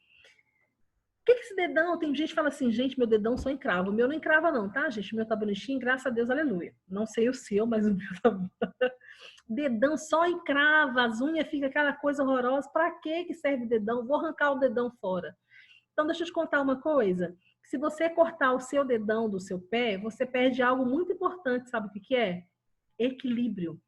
O que esse dedão, tem gente que fala assim, gente, meu dedão só encrava. O meu não encrava não, tá, gente? O meu tá bonitinho, graças a Deus, aleluia. Não sei o seu, mas o meu tá bom. Dedão só encrava, as unhas ficam aquela coisa horrorosa. Para que serve o dedão? Vou arrancar o dedão fora. Então, deixa eu te contar uma coisa. Se você cortar o seu dedão do seu pé, você perde algo muito importante, sabe o que é? Equilíbrio.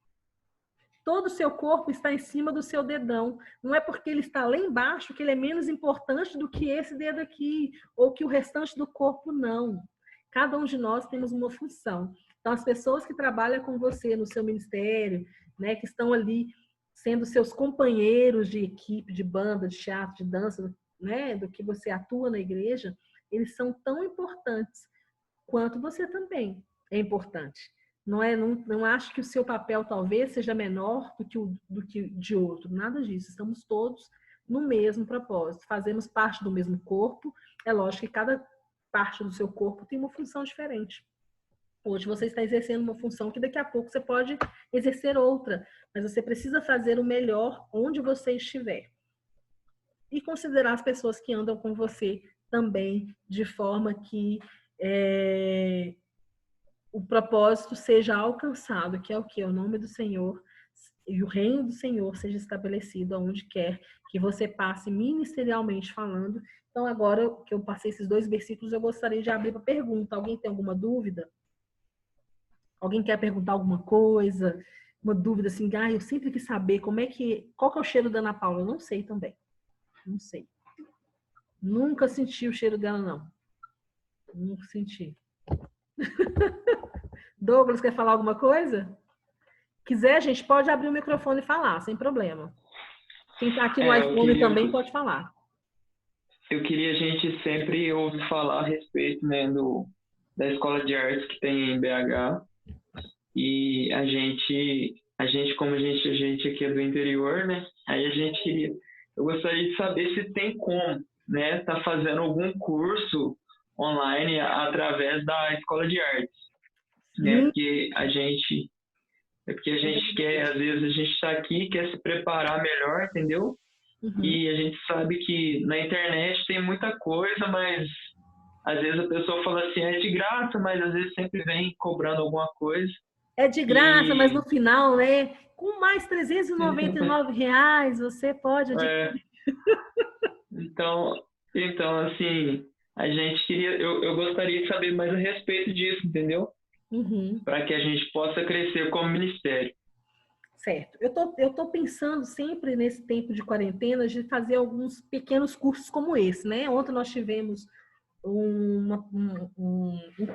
Todo o seu corpo está em cima do seu dedão. Não é porque ele está lá embaixo que ele é menos importante do que esse dedo aqui, ou que o restante do corpo, não. Cada um de nós temos uma função. Então, as pessoas que trabalham com você no seu ministério, né, que estão ali sendo seus companheiros de equipe, de banda, de teatro, de dança, né, do que você atua na igreja, eles são tão importantes quanto você também é importante. Não acho que o seu papel talvez seja menor do que de outro, nada disso. Estamos todos no mesmo propósito, fazemos parte do mesmo corpo. É lógico que cada parte do seu corpo tem uma função diferente. Hoje você está exercendo uma função que daqui a pouco você pode exercer outra, mas você precisa fazer o melhor onde você estiver. E considerar as pessoas que andam com você também, de forma que o propósito seja alcançado, que é o que? O nome do Senhor e o reino do Senhor seja estabelecido aonde quer que você passe ministerialmente falando. Então, agora que eu passei esses 2 versículos, eu gostaria de abrir para pergunta. Alguém tem alguma dúvida? Alguém quer perguntar alguma coisa? Uma dúvida assim, eu sempre quis saber qual que é o cheiro da Ana Paula? Eu não sei também. Não sei. Nunca senti o cheiro dela, não. Nunca senti. Douglas, quer falar alguma coisa? Quiser, a gente pode abrir o microfone e falar, sem problema. Quem está aqui no iPhone também pode falar. Eu queria a gente sempre ouvir falar a respeito, né, da escola de artes que tem em BH. E a gente como a gente aqui é do interior, né? Aí eu gostaria de saber se tem como, né, tá fazendo algum curso online através da escola de artes, né? Porque a gente quer, às vezes a gente está aqui, quer se preparar melhor, entendeu? Uhum. E a gente sabe que na internet tem muita coisa, mas às vezes a pessoa fala assim, é de graça, mas às vezes sempre vem cobrando alguma coisa. É de graça, mas E no final, né? Com mais R$ 399 você pode adquirir. então, assim, a gente queria, eu gostaria de saber mais a respeito disso, entendeu? Uhum. Para que a gente possa crescer como ministério. Certo. Eu tô pensando sempre nesse tempo de quarentena de fazer alguns pequenos cursos como esse, né? Ontem nós tivemos um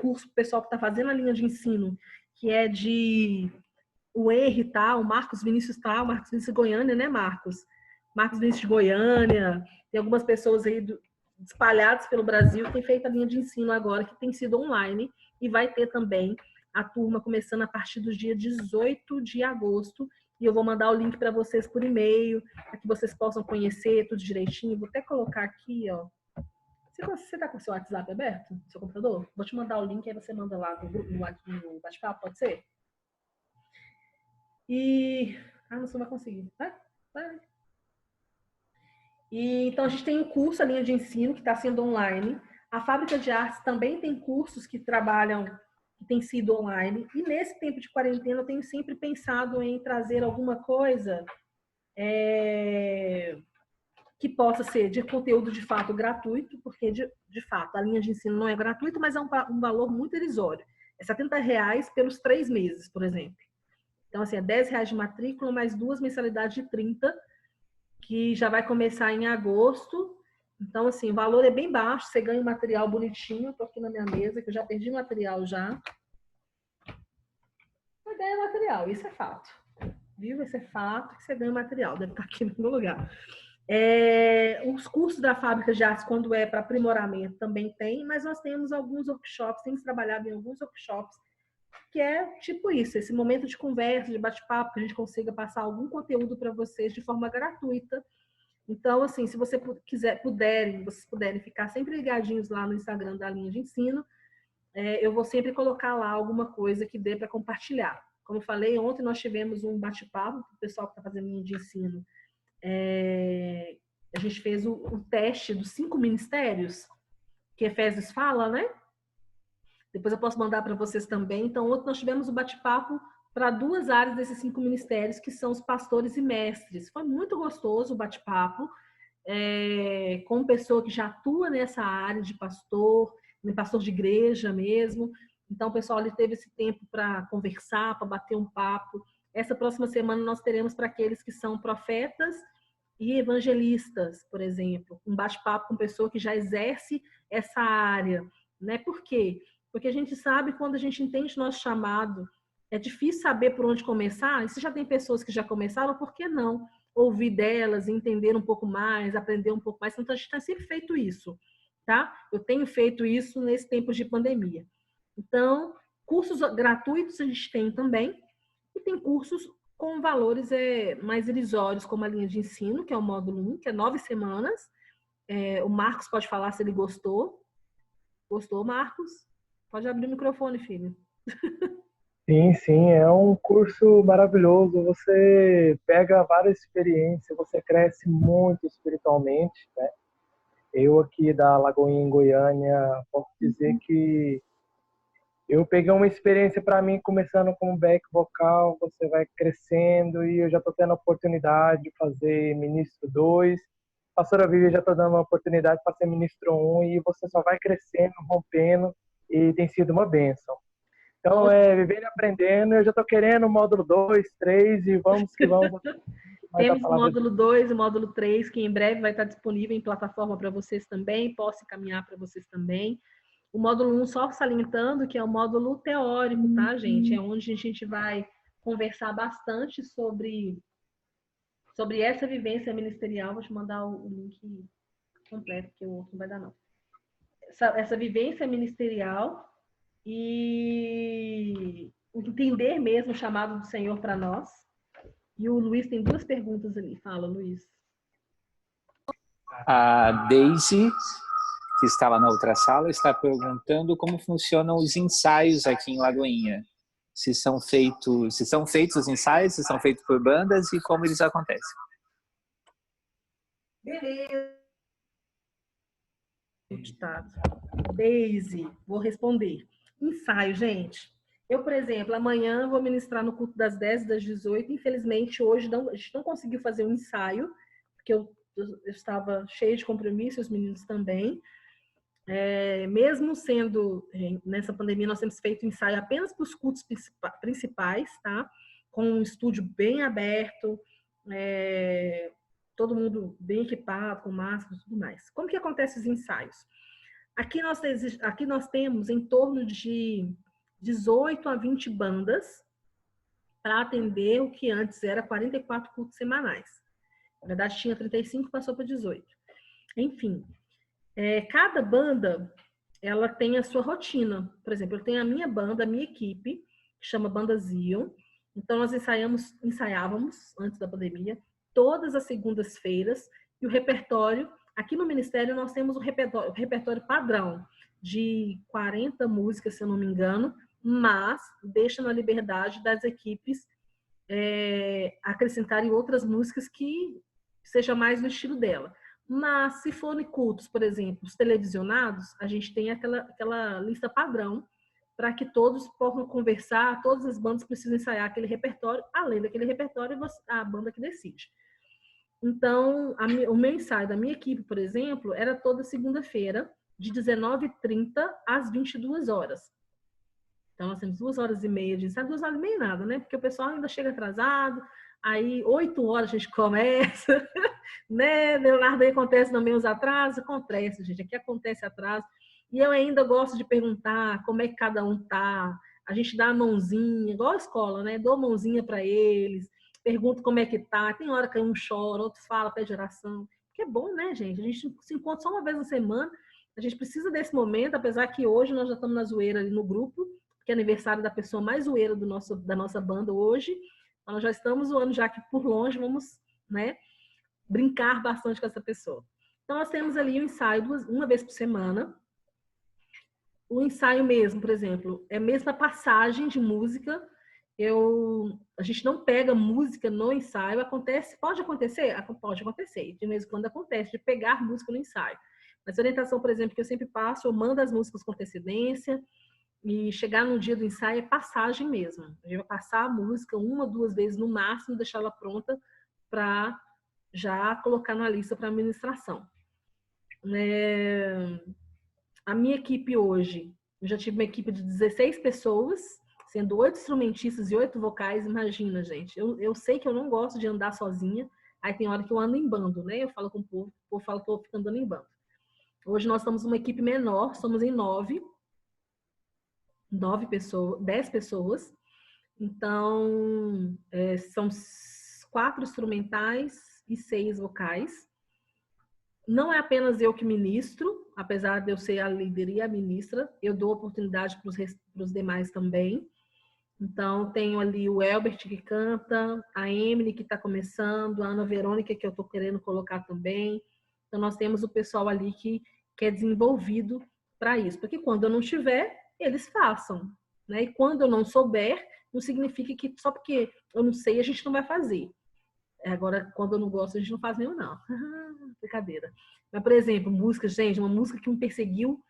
curso para o pessoal que está fazendo a linha de ensino, que é de o ER, tá? O Marcos Vinícius tá, o Marcos Vinícius Goiânia, né, Marcos? Marcos Vinícius de Goiânia, tem algumas pessoas aí espalhadas pelo Brasil que têm feito a linha de ensino agora, que tem sido online, e vai ter também a turma começando a partir do dia 18 de agosto, e eu vou mandar o link para vocês por e-mail, para que vocês possam conhecer tudo direitinho. Vou até colocar aqui, ó. Você tá com o seu WhatsApp aberto? Seu computador? Vou te mandar o link, aí você manda lá no bate-papo, pode ser? E... Ah, não, você não vai conseguir. Vai. E, então, a gente tem um curso, a linha de ensino, que está sendo online. A Fábrica de Artes também tem cursos que trabalham, que têm sido online. E nesse tempo de quarentena, eu tenho sempre pensado em trazer alguma coisa que possa ser de conteúdo de fato gratuito, porque de fato a linha de ensino não é gratuita, mas é um valor muito irrisório. É R$ 70 pelos 3 meses, por exemplo. Então, assim, é R$ 10 de matrícula, mais 2 mensalidades de 30, que já vai começar em agosto. Então, assim, o valor é bem baixo, você ganha um material bonitinho. Estou aqui na minha mesa, que eu já perdi material já. Você ganha material, isso é fato. Viu? Esse é fato que você ganha material, deve estar aqui em algum lugar. Os cursos da Fábrica de Artes, quando é para aprimoramento, também tem, mas nós temos alguns workshops, temos trabalhado em alguns workshops, que é tipo isso, esse momento de conversa, de bate-papo, que a gente consiga passar algum conteúdo para vocês de forma gratuita. Então, assim, se vocês puderem ficar sempre ligadinhos lá no Instagram da linha de ensino, eu vou sempre colocar lá alguma coisa que dê para compartilhar. Como eu falei, ontem nós tivemos um bate-papo com o pessoal que está fazendo linha de ensino. A gente fez o teste dos 5 ministérios, que Efésios fala, né? Depois eu posso mandar para vocês também. Então, ontem nós tivemos o bate-papo para 2 áreas desses 5 ministérios, que são os pastores e mestres. Foi muito gostoso o bate-papo, com pessoa que já atua nessa área de pastor de igreja mesmo. Então, o pessoal ali teve esse tempo para conversar, para bater um papo. Essa próxima semana nós teremos para aqueles que são profetas e evangelistas, por exemplo, um bate-papo com pessoa que já exerce essa área, né? Por quê? Porque a gente sabe, quando a gente entende nosso chamado, é difícil saber por onde começar. E se já tem pessoas que já começaram, por que não ouvir delas, entender um pouco mais, aprender um pouco mais? Então, a gente tem sempre feito isso, tá? Eu tenho feito isso nesse tempo de pandemia. Então, cursos gratuitos a gente tem também, e tem cursos com valores mais irrisórios, como a linha de ensino, que é o módulo 1, que é 9 semanas. O Marcos pode falar se ele gostou. Gostou, Marcos? Pode abrir o microfone, filho. Sim, é um curso maravilhoso. Você pega várias experiências, você cresce muito espiritualmente, né? Eu aqui da Lagoinha, em Goiânia, posso dizer que eu peguei uma experiência para mim, começando com back vocal, você vai crescendo e eu já estou tendo a oportunidade de fazer ministro 2. Pastora Vivi já está dando uma oportunidade para ser ministro 1 e você só vai crescendo, rompendo e tem sido uma bênção. Então, vivendo e aprendendo, eu já estou querendo o módulo 2, 3 e vamos que vamos. Temos o módulo 2 e o módulo 3, que em breve vai estar disponível em plataforma para vocês também, posso encaminhar para vocês também. O módulo 1, só salientando, que é o módulo teórico, tá, gente? É onde a gente vai conversar bastante sobre essa vivência ministerial. Vou te mandar o link completo, porque o outro não vai dar, não. Essa vivência ministerial e o entender mesmo o chamado do Senhor para nós. E o Luiz tem 2 perguntas ali. Fala, Luiz. A Daisy, que está lá na outra sala, está perguntando como funcionam os ensaios aqui em Lagoinha. Se são feitos os ensaios, se são feitos por bandas e como eles acontecem. Beleza. Ditado. Daisy, vou responder. Ensaio, gente. Eu, por exemplo, amanhã vou ministrar no culto das 10 e das 18. Infelizmente, hoje a gente não conseguiu fazer um ensaio, porque eu estava cheia de compromisso, os meninos também. Mesmo sendo, nessa pandemia, nós temos feito ensaio apenas para os cultos principais, tá? Com um estúdio bem aberto, todo mundo bem equipado, com máscara e tudo mais. Como que acontecem os ensaios? Aqui nós temos em torno de 18 a 20 bandas para atender o que antes era 44 cultos semanais. Na verdade, tinha 35, passou para 18. Enfim, cada banda, ela tem a sua rotina. Por exemplo, eu tenho a minha banda, a minha equipe, que chama Banda Zion. Então, nós ensaiávamos, antes da pandemia, todas as segundas-feiras, e o repertório, aqui no Ministério, nós temos o repertório padrão, de 40 músicas, se eu não me engano, mas deixa na liberdade das equipes acrescentarem outras músicas que seja mais no estilo dela. Mas, se forem cultos, por exemplo, os televisionados, a gente tem aquela lista padrão para que todos possam conversar, todas as bandas precisam ensaiar aquele repertório, além daquele repertório, a banda que decide. Então, o meu ensaio da minha equipe, por exemplo, era toda segunda-feira, de 19h30 às 22 horas. Então, nós temos 2 horas e meia de ensaio, 2 horas e meia nada, né? Porque o pessoal ainda chega atrasado, aí 8 horas a gente começa, né? Leonardo, aí acontece também os atrasos? Acontece, gente, aqui acontece atraso. E eu ainda gosto de perguntar como é que cada um tá. A gente dá a mãozinha, igual a escola, né? Dou a mãozinha para eles, pergunto como é que tá. Tem hora que um chora, outro fala, pede oração. Que é bom, né, gente? A gente se encontra só uma vez na semana. A gente precisa desse momento, apesar que hoje nós já estamos na zoeira ali no grupo, que é aniversário da pessoa mais zoeira da nossa banda hoje. Então, nós já estamos zoando, já que por longe vamos, né, brincar bastante com essa pessoa. Então, nós temos ali um ensaio uma vez por semana. O ensaio mesmo, por exemplo, é a mesma passagem de música. A gente não pega música no ensaio. Pode acontecer? Pode acontecer. De vez em quando acontece, de pegar música no ensaio. Mas a orientação, por exemplo, que eu sempre passo, eu mando as músicas com antecedência. E chegar no dia do ensaio é passagem mesmo. A gente vai passar a música 1, 2 vezes no máximo, deixar ela pronta para já colocar na lista para administração. A minha equipe hoje, eu já tive uma equipe de 16 pessoas, sendo 8 instrumentistas e 8 vocais. Imagina, gente. Eu sei que eu não gosto de andar sozinha, aí tem hora que eu ando em bando, né? Eu falo com o povo fala que eu fico andando em bando. Hoje nós estamos uma equipe menor, somos em 9 pessoas, 10 pessoas. Então, são 4 instrumentais e 6 vocais. Não é apenas eu que ministro, apesar de eu ser a líder e a ministra, eu dou oportunidade para os demais também. Então, tenho ali o Elbert que canta, a Emily que está começando, a Ana Verônica que eu estou querendo colocar também. Então, nós temos o pessoal ali que é desenvolvido para isso. Porque quando eu não estiver, eles façam, né? E quando eu não souber, não significa que só porque eu não sei, a gente não vai fazer. Agora, quando eu não gosto, a gente não faz nenhum, não. Brincadeira. Mas, por exemplo, música, gente, uma música que me perseguiu,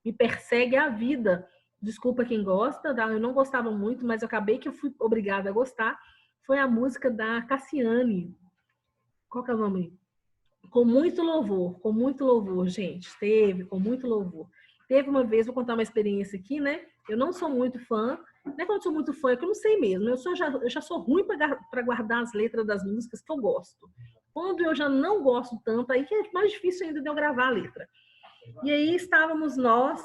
me persegue a vida. Desculpa quem gosta, eu não gostava muito, mas eu acabei que eu fui obrigada a gostar. Foi a música da Cassiane. Qual que é o nome? Com muito louvor, gente. Com muito louvor. Teve uma vez, vou contar uma experiência aqui, né? Eu não sou muito fã. Não é que eu não sou muito fã, é que eu não sei mesmo. Eu já sou ruim para guardar as letras das músicas que eu gosto. Quando eu já não gosto tanto, aí que é mais difícil ainda de eu gravar a letra. E aí estávamos nós,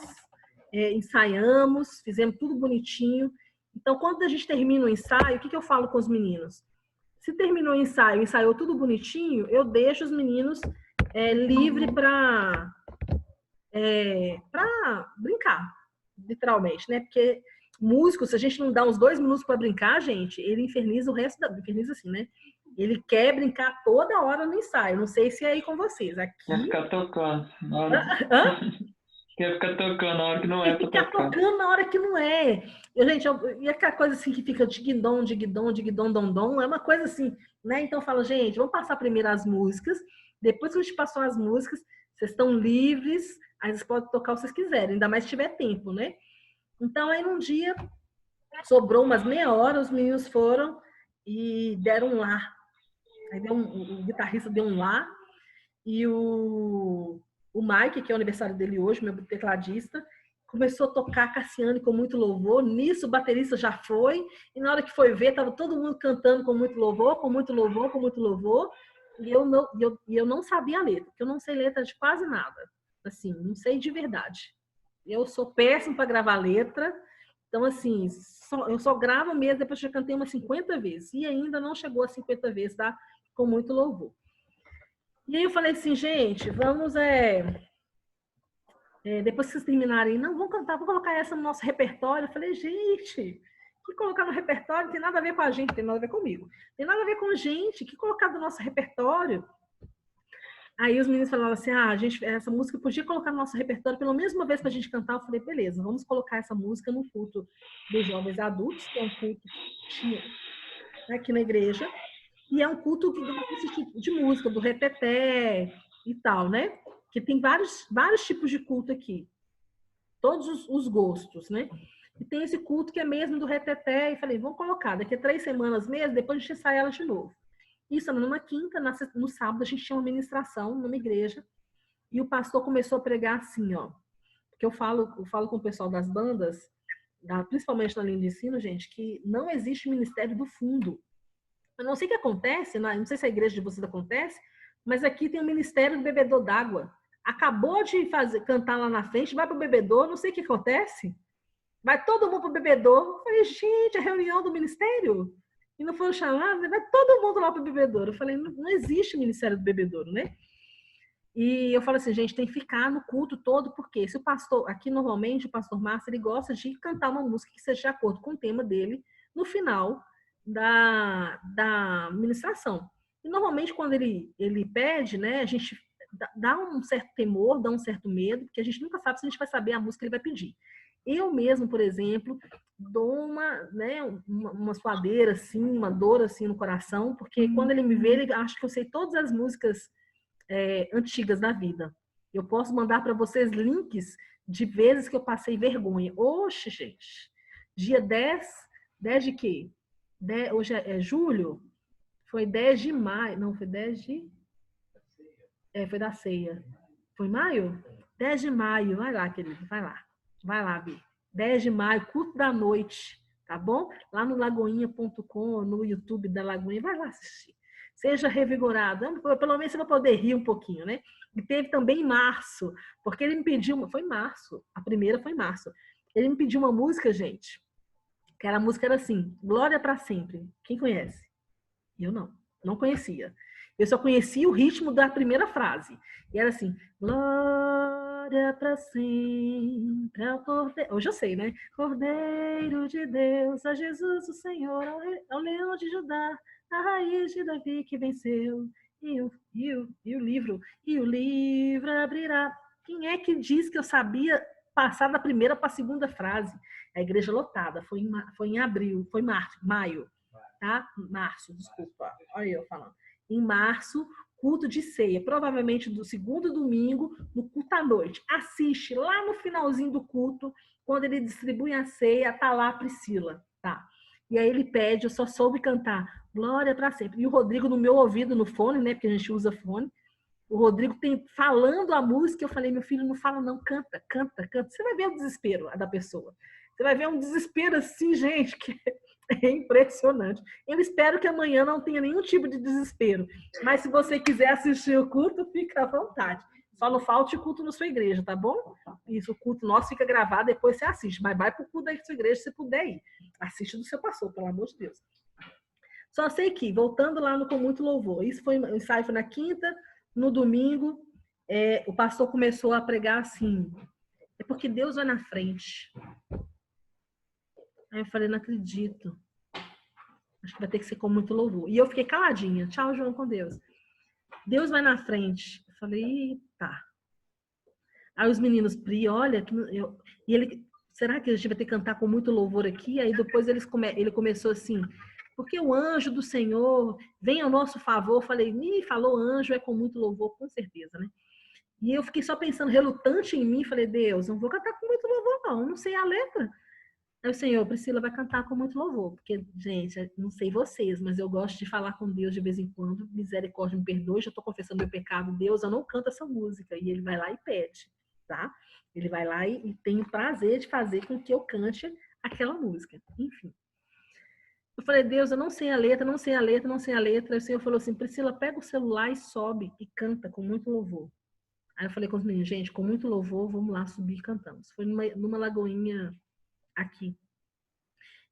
ensaiamos, fizemos tudo bonitinho. Então, quando a gente termina o ensaio, o que eu falo com os meninos? Se terminou o ensaio, ensaiou tudo bonitinho, eu deixo os meninos livre para brincar, literalmente, né? Porque músico, se a gente não dá uns 2 minutos para brincar, gente, ele inferniza o resto inferniza assim, né? Ele quer brincar toda hora no ensaio. Não sei se é aí com vocês. Aqui... Quer ficar tocando. Quer ficar tocando na hora que não é pra tocar. Ficar tocando na hora que não é. E aquela coisa assim que fica digidom, dom, é uma coisa assim, né? Então eu falo, gente, vamos passar primeiro as músicas, depois que a gente passou as músicas, vocês estão livres, aí vocês podem tocar o que vocês quiserem, ainda mais se tiver tempo, né? Então, aí num dia, sobrou umas meia hora, os meninos foram e deram um lá. Aí o guitarrista deu um lá, e o Mike, que é o aniversário dele hoje, meu tecladista, começou a tocar Cassiane com muito louvor. Nisso, o baterista já foi, e na hora que foi ver, estava todo mundo cantando com muito louvor, com muito louvor, com muito louvor, e eu não sabia a letra, porque eu não sei letra de quase nada. Assim, não sei de verdade. Eu sou péssimo para gravar letra, então, assim, eu só gravo mesmo depois que eu cantei umas 50 vezes, e ainda não chegou a 50 vezes, tá? Com muito louvor. E aí eu falei assim, gente, vamos, depois que vocês terminarem, não, vamos cantar, vamos colocar essa no nosso repertório. Eu falei, gente, que colocar no repertório não tem nada a ver com a gente, não tem nada a ver comigo. Tem nada a ver com gente, que colocar no nosso repertório. Aí os meninos falaram assim, essa música podia colocar no nosso repertório pelo menos uma vez pra gente cantar. Eu falei, beleza, vamos colocar essa música no culto dos jovens adultos, que é um culto que tinha aqui na igreja, e é um culto que gosta desse tipo de música, do reteté e tal, né? Que tem vários tipos de culto aqui. Todos os gostos, né? E tem esse culto que é mesmo do reteté, e falei, vamos colocar, daqui a 3 semanas mesmo, depois a gente sai ela de novo. Isso era numa quinta, no sábado a gente tinha uma ministração numa igreja, e o pastor começou a pregar assim, ó, porque eu falo com o pessoal das bandas, principalmente na linha de ensino, gente, que não existe ministério do fundo. Eu não sei o que acontece, não sei se a igreja de vocês acontece, mas aqui tem o ministério do bebedor d'água. Acabou de cantar lá na frente, vai pro bebedor, não sei o que acontece. Vai todo mundo pro bebedor. Eu falei, gente, a reunião do ministério? E não foram chamados, vai todo mundo lá pro bebedouro. Eu falei, não existe ministério do bebedouro, né? E eu falo assim, gente, tem que ficar no culto todo, porque se o pastor, aqui normalmente o pastor Márcio, ele gosta de cantar uma música que seja de acordo com o tema dele no final da ministração. E normalmente quando ele pede, né, a gente dá um certo temor, dá um certo medo, porque a gente nunca sabe se a gente vai saber a música que ele vai pedir. Eu mesmo, por exemplo, dou uma suadeira, assim, uma dor assim no coração, porque quando ele me vê, ele acha que eu sei todas as músicas antigas da vida. Eu posso mandar para vocês links de vezes que eu passei vergonha. Oxe, gente, dia 10 de quê? Hoje é julho? Foi 10 de maio. Não, foi 10 de... foi da ceia. Foi maio? 10 de maio. Vai lá, querido, vai lá. Vai lá, Bi. 10 de maio, culto da noite, tá bom? Lá no lagoinha.com, no YouTube da Lagoinha, vai lá assistir. Seja revigorado. Pelo menos você vai poder rir um pouquinho, né? E teve também em março, porque ele me pediu... Foi em março. A primeira foi em março. Ele me pediu uma música, gente, que a música era assim, Glória para sempre. Quem conhece? Eu não conhecia. Eu só conhecia o ritmo da primeira frase. E era assim, glória para sempre ao Cordeiro. Hoje eu sei, né? Cordeiro de Deus, a Jesus o Senhor, ao leão de Judá, a raiz de Davi que venceu. E o livro abrirá. Quem é que diz que eu sabia passar da primeira para a segunda frase? A igreja lotada, foi em abril, foi maio, tá? Março, desculpa, olha eu falando. Em março, culto de ceia, provavelmente do segundo domingo, no culto à noite. Assiste lá no finalzinho do culto, quando ele distribui a ceia, tá lá a Priscila, tá? E aí ele pede, eu só soube cantar, glória para sempre. E o Rodrigo no meu ouvido, no fone, né? Porque a gente usa fone. O Rodrigo falando a música, eu falei, meu filho, não fala não, canta. Você vai ver o desespero da pessoa. Você vai ver um desespero assim, gente, que é impressionante. Eu espero que amanhã não tenha nenhum tipo de desespero. Mas se você quiser assistir o culto, fica à vontade. Só não falte culto na sua igreja, tá bom? Isso, o culto nosso fica gravado, depois você assiste. Mas vai pro culto da sua igreja se puder ir. Assiste do seu pastor, pelo amor de Deus. Só sei que, voltando lá no Com Muito Louvor, isso foi o ensaio foi na quinta, no domingo, o pastor começou a pregar assim, é porque Deus vai na frente. Aí eu falei, não acredito. Acho que vai ter que ser Com Muito Louvor. E eu fiquei caladinha. Tchau, João, com Deus. Deus vai na frente. Eu falei, tá. Aí os meninos, Pri, olha, será que a gente vai ter que cantar com muito louvor aqui? Aí depois ele começou assim, porque o anjo do Senhor vem ao nosso favor. Falei, falou anjo, é com muito louvor, com certeza, né? E eu fiquei só pensando, relutante em mim, falei, Deus, não vou cantar com muito louvor, não sei a letra. Aí o Senhor, Priscila vai cantar com muito louvor, porque, gente, não sei vocês, mas eu gosto de falar com Deus de vez em quando, misericórdia, me perdoe, já estou confessando meu pecado, Deus, eu não canto essa música, e ele vai lá e pede, tá? Ele vai lá e tem o prazer de fazer com que eu cante aquela música, enfim. Eu falei, Deus, eu não sei a letra, não sei a letra, não sei a letra. Aí o Senhor falou assim, Priscila, pega o celular e sobe e canta com muito louvor. Aí eu falei com os meninos, gente, com muito louvor, vamos lá subir e cantamos. Foi numa lagoinha aqui.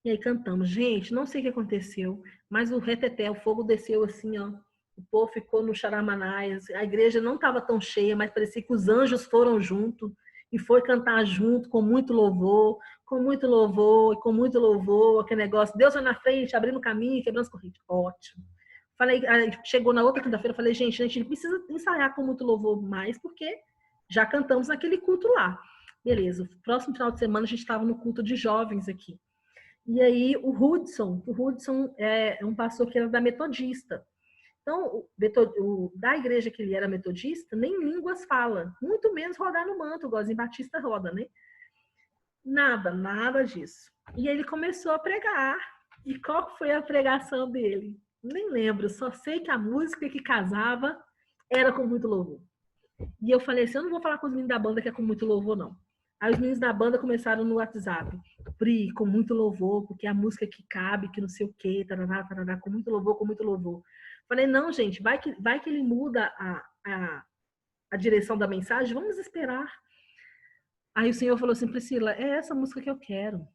E aí cantamos. Gente, não sei o que aconteceu, mas o reteté, o fogo desceu assim, ó. O povo ficou no Xaramanais. A igreja não estava tão cheia, mas parecia que os anjos foram junto e foi cantar junto com muito louvor, e com muito louvor, aquele negócio. Deus vai na frente, abrindo o caminho, quebrando as correntes. Ótimo. Falei, chegou na outra quinta-feira, falei, gente, a gente não precisa ensaiar com muito louvor mais, porque já cantamos naquele culto lá. Beleza, o próximo final de semana a gente estava no culto de jovens aqui. E aí o Hudson é um pastor que era da Metodista. Então, da igreja que ele era metodista, nem línguas fala, muito menos rodar no manto, igualzinho Batista roda, né? Nada disso. E ele começou a pregar. E qual foi a pregação dele? Nem lembro, só sei que a música que casava era com muito louvor. E eu falei assim, eu não vou falar com os meninos da banda que é com muito louvor, não. Aí os meninos da banda começaram no WhatsApp. Pri, com muito louvor, porque é a música que cabe, que não sei o quê, tarará, tarará, com muito louvor, com muito louvor. Falei, não, gente, vai que ele muda a direção da mensagem, vamos esperar. Aí o Senhor falou assim, Priscila, é essa música que eu quero.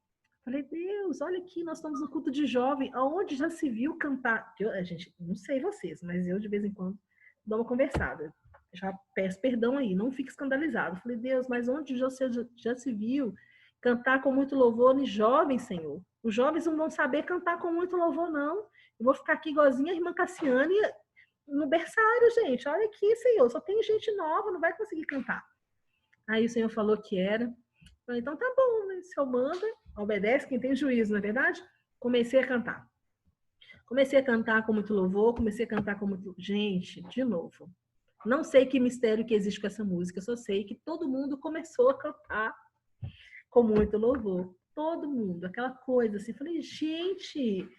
Falei, Deus, olha aqui, nós estamos no culto de jovem, aonde já se viu cantar? Gente, não sei vocês, mas eu de vez em quando dou uma conversada. Já peço perdão aí, não fique escandalizado. Falei, Deus, mas onde já se viu cantar com muito louvor em jovens, Senhor? Os jovens não vão saber cantar com muito louvor, não. Eu vou ficar aqui igualzinha a irmã Cassiane no berçário, gente. Olha aqui, Senhor, só tem gente nova, não vai conseguir cantar. Aí o Senhor falou que era. Falei, então tá bom, né? Se eu mando, obedece quem tem juízo, não é verdade? Comecei a cantar. Comecei a cantar com muito louvor, comecei a cantar com muito... Gente, de novo. Não sei que mistério que existe com essa música, só sei que todo mundo começou a cantar com muito louvor. Todo mundo, aquela coisa assim. Falei, gente...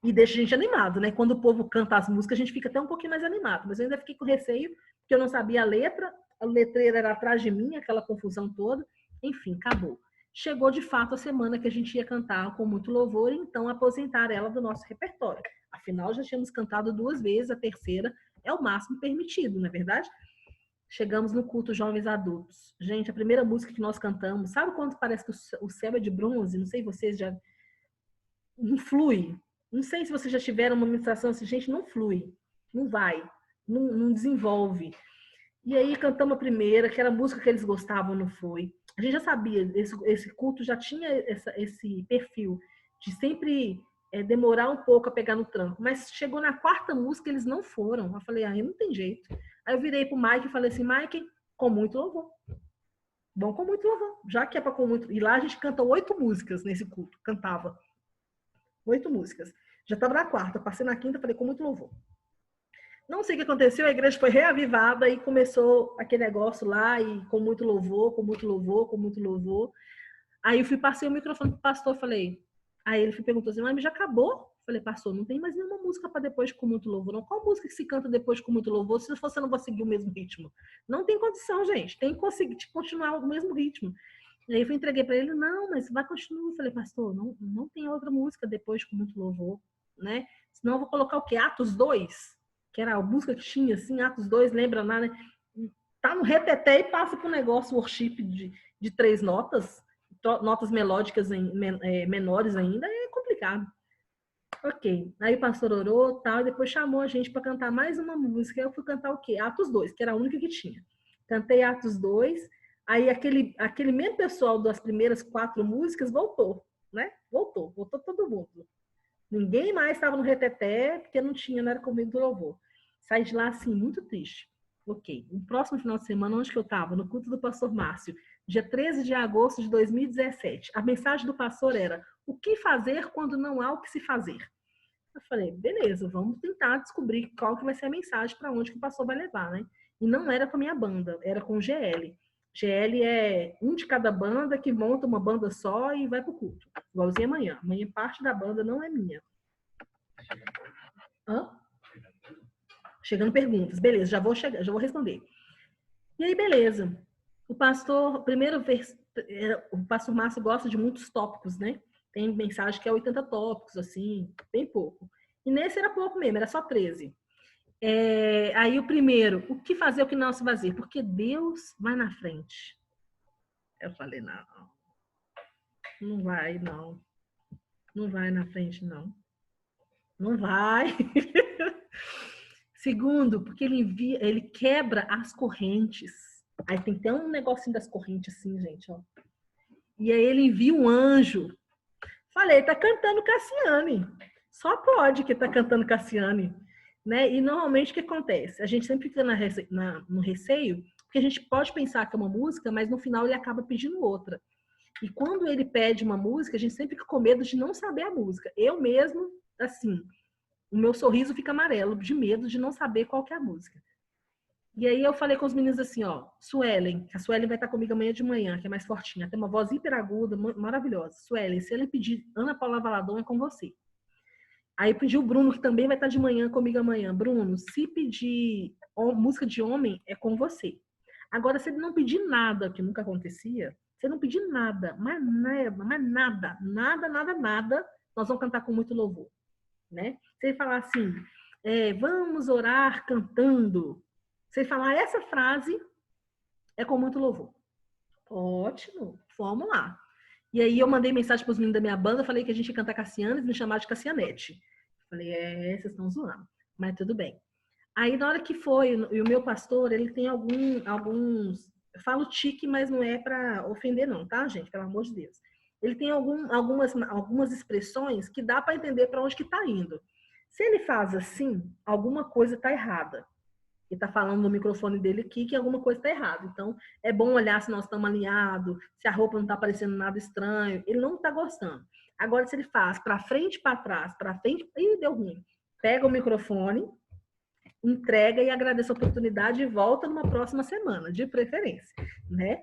E deixa a gente animado, né? Quando o povo canta as músicas, a gente fica até um pouquinho mais animado. Mas eu ainda fiquei com receio, porque eu não sabia a letra, a letreira era atrás de mim, aquela confusão toda. Enfim, acabou. Chegou de fato a semana que a gente ia cantar com muito louvor, e então aposentar ela do nosso repertório. Afinal, já tínhamos cantado 2 vezes, a terceira é o máximo permitido, não é verdade? Chegamos no culto Jovens Adultos. Gente, a primeira música que nós cantamos, sabe quando parece que o céu é de bronze? Não sei se vocês já... Não flui. Não sei se vocês já tiveram uma ministração assim, gente, não flui, não vai, não desenvolve. E aí cantamos a primeira, que era a música que eles gostavam, não foi. A gente já sabia, esse culto já tinha esse perfil de sempre demorar um pouco a pegar no tranco. Mas chegou na 4ª música, eles não foram. Eu falei, não tem jeito. Aí eu virei pro Mike e falei assim, Mike, com muito louvor. Bom, com muito louvor. Já que é para com muito... E lá a gente canta 8 músicas nesse culto. Cantava 8 músicas. Já estava na 4ª, passei na 5ª, falei com muito louvor. Não sei o que aconteceu, a igreja foi reavivada e começou aquele negócio lá, e com muito louvor, com muito louvor, com muito louvor. Aí eu passei o microfone pro pastor, falei... Aí ele perguntou assim, mas já acabou? Falei, pastor, não tem mais nenhuma música para depois com muito louvor, não. Qual música que se canta depois com muito louvor, se você não vai seguir o mesmo ritmo? Não tem condição, gente. Tem que conseguir continuar o mesmo ritmo. Aí eu entreguei para ele, não, mas vai continuar. Eu falei, pastor, não tem outra música depois com muito louvor, né? Senão eu vou colocar o quê? Atos 2? Que era a música que tinha, assim, Atos 2, lembra lá, né? Tá no reteté e passa pro negócio worship de 3 notas, notas melódicas menores ainda, é complicado. Ok. Aí o pastor orou, tal, e depois chamou a gente para cantar mais uma música. Eu fui cantar o quê? Atos 2, que era a única que tinha. Cantei Atos 2, aí aquele mesmo pessoal das primeiras 4 músicas voltou, né? Voltou todo mundo. Ninguém mais estava no reteté, porque não era comigo do louvor. Saí de lá, assim, muito triste. Ok. No próximo final de semana, onde que eu estava? No culto do pastor Márcio, dia 13 de agosto de 2017. A mensagem do pastor era: o que fazer quando não há o que se fazer? Eu falei, beleza, vamos tentar descobrir qual que vai ser a mensagem, para onde que o pastor vai levar, né? E não era com a minha banda, era com o GL. GL é um de cada banda que monta uma banda só e vai pro culto. Igualzinho amanhã. Amanhã parte da banda não é minha. Hã? Chegando perguntas. Beleza, já vou responder. E aí, beleza. O pastor, o pastor Márcio gosta de muitos tópicos, né? Tem mensagem que é 80 tópicos, assim, bem pouco. E nesse era pouco mesmo, era só 13. Aí o primeiro, o que fazer, o que não se fazer? Porque Deus vai na frente. Eu falei, não vai, não. Não vai na frente, não. Não vai. Segundo, porque ele quebra as correntes. Aí tem até um negocinho das correntes assim, gente, ó. E aí ele envia um anjo. Falei, tá cantando Cassiane. Só pode que tá cantando Cassiane. Né? E normalmente o que acontece? A gente sempre fica no receio, porque a gente pode pensar que é uma música, mas no final ele acaba pedindo outra. E quando ele pede uma música, a gente sempre fica com medo de não saber a música. Eu mesmo, assim, o meu sorriso fica amarelo, de medo de não saber qual que é a música. E aí eu falei com os meninos assim, ó, Suelen, a Suelen vai estar comigo amanhã de manhã, que é mais fortinha, tem uma voz hiperaguda, maravilhosa. Suelen, se ele pedir Ana Paula Valadão, é com você. Aí pediu o Bruno, que também vai estar de manhã comigo amanhã. Bruno, se pedir música de homem, é com você. Agora, se ele não pedir nada, que nunca acontecia, se ele não pedir nada, mais nada, nós vamos cantar com muito louvor. Né? Se ele falar assim, vamos orar cantando. Se ele falar essa frase, é com muito louvor. Ótimo, vamos lá. E aí eu mandei mensagem para os meninos da minha banda, falei que a gente ia cantar Cassiana, eles me chamaram de Cassianete. Falei, vocês estão zoando, mas tudo bem. Aí na hora que foi, e o meu pastor, ele tem alguns, eu falo tique, mas não é para ofender não, tá, gente? Pelo amor de Deus. Ele tem algumas expressões que dá para entender para onde que está indo. Se ele faz assim, alguma coisa está errada. Ele está falando no microfone dele aqui que alguma coisa está errada. Então, é bom olhar se nós estamos alinhados, se a roupa não está parecendo nada estranho. Ele não está gostando. Agora, se ele faz para frente, para trás, para frente... Ih, deu ruim. Pega o microfone, entrega e agradece a oportunidade e volta numa próxima semana, de preferência, né?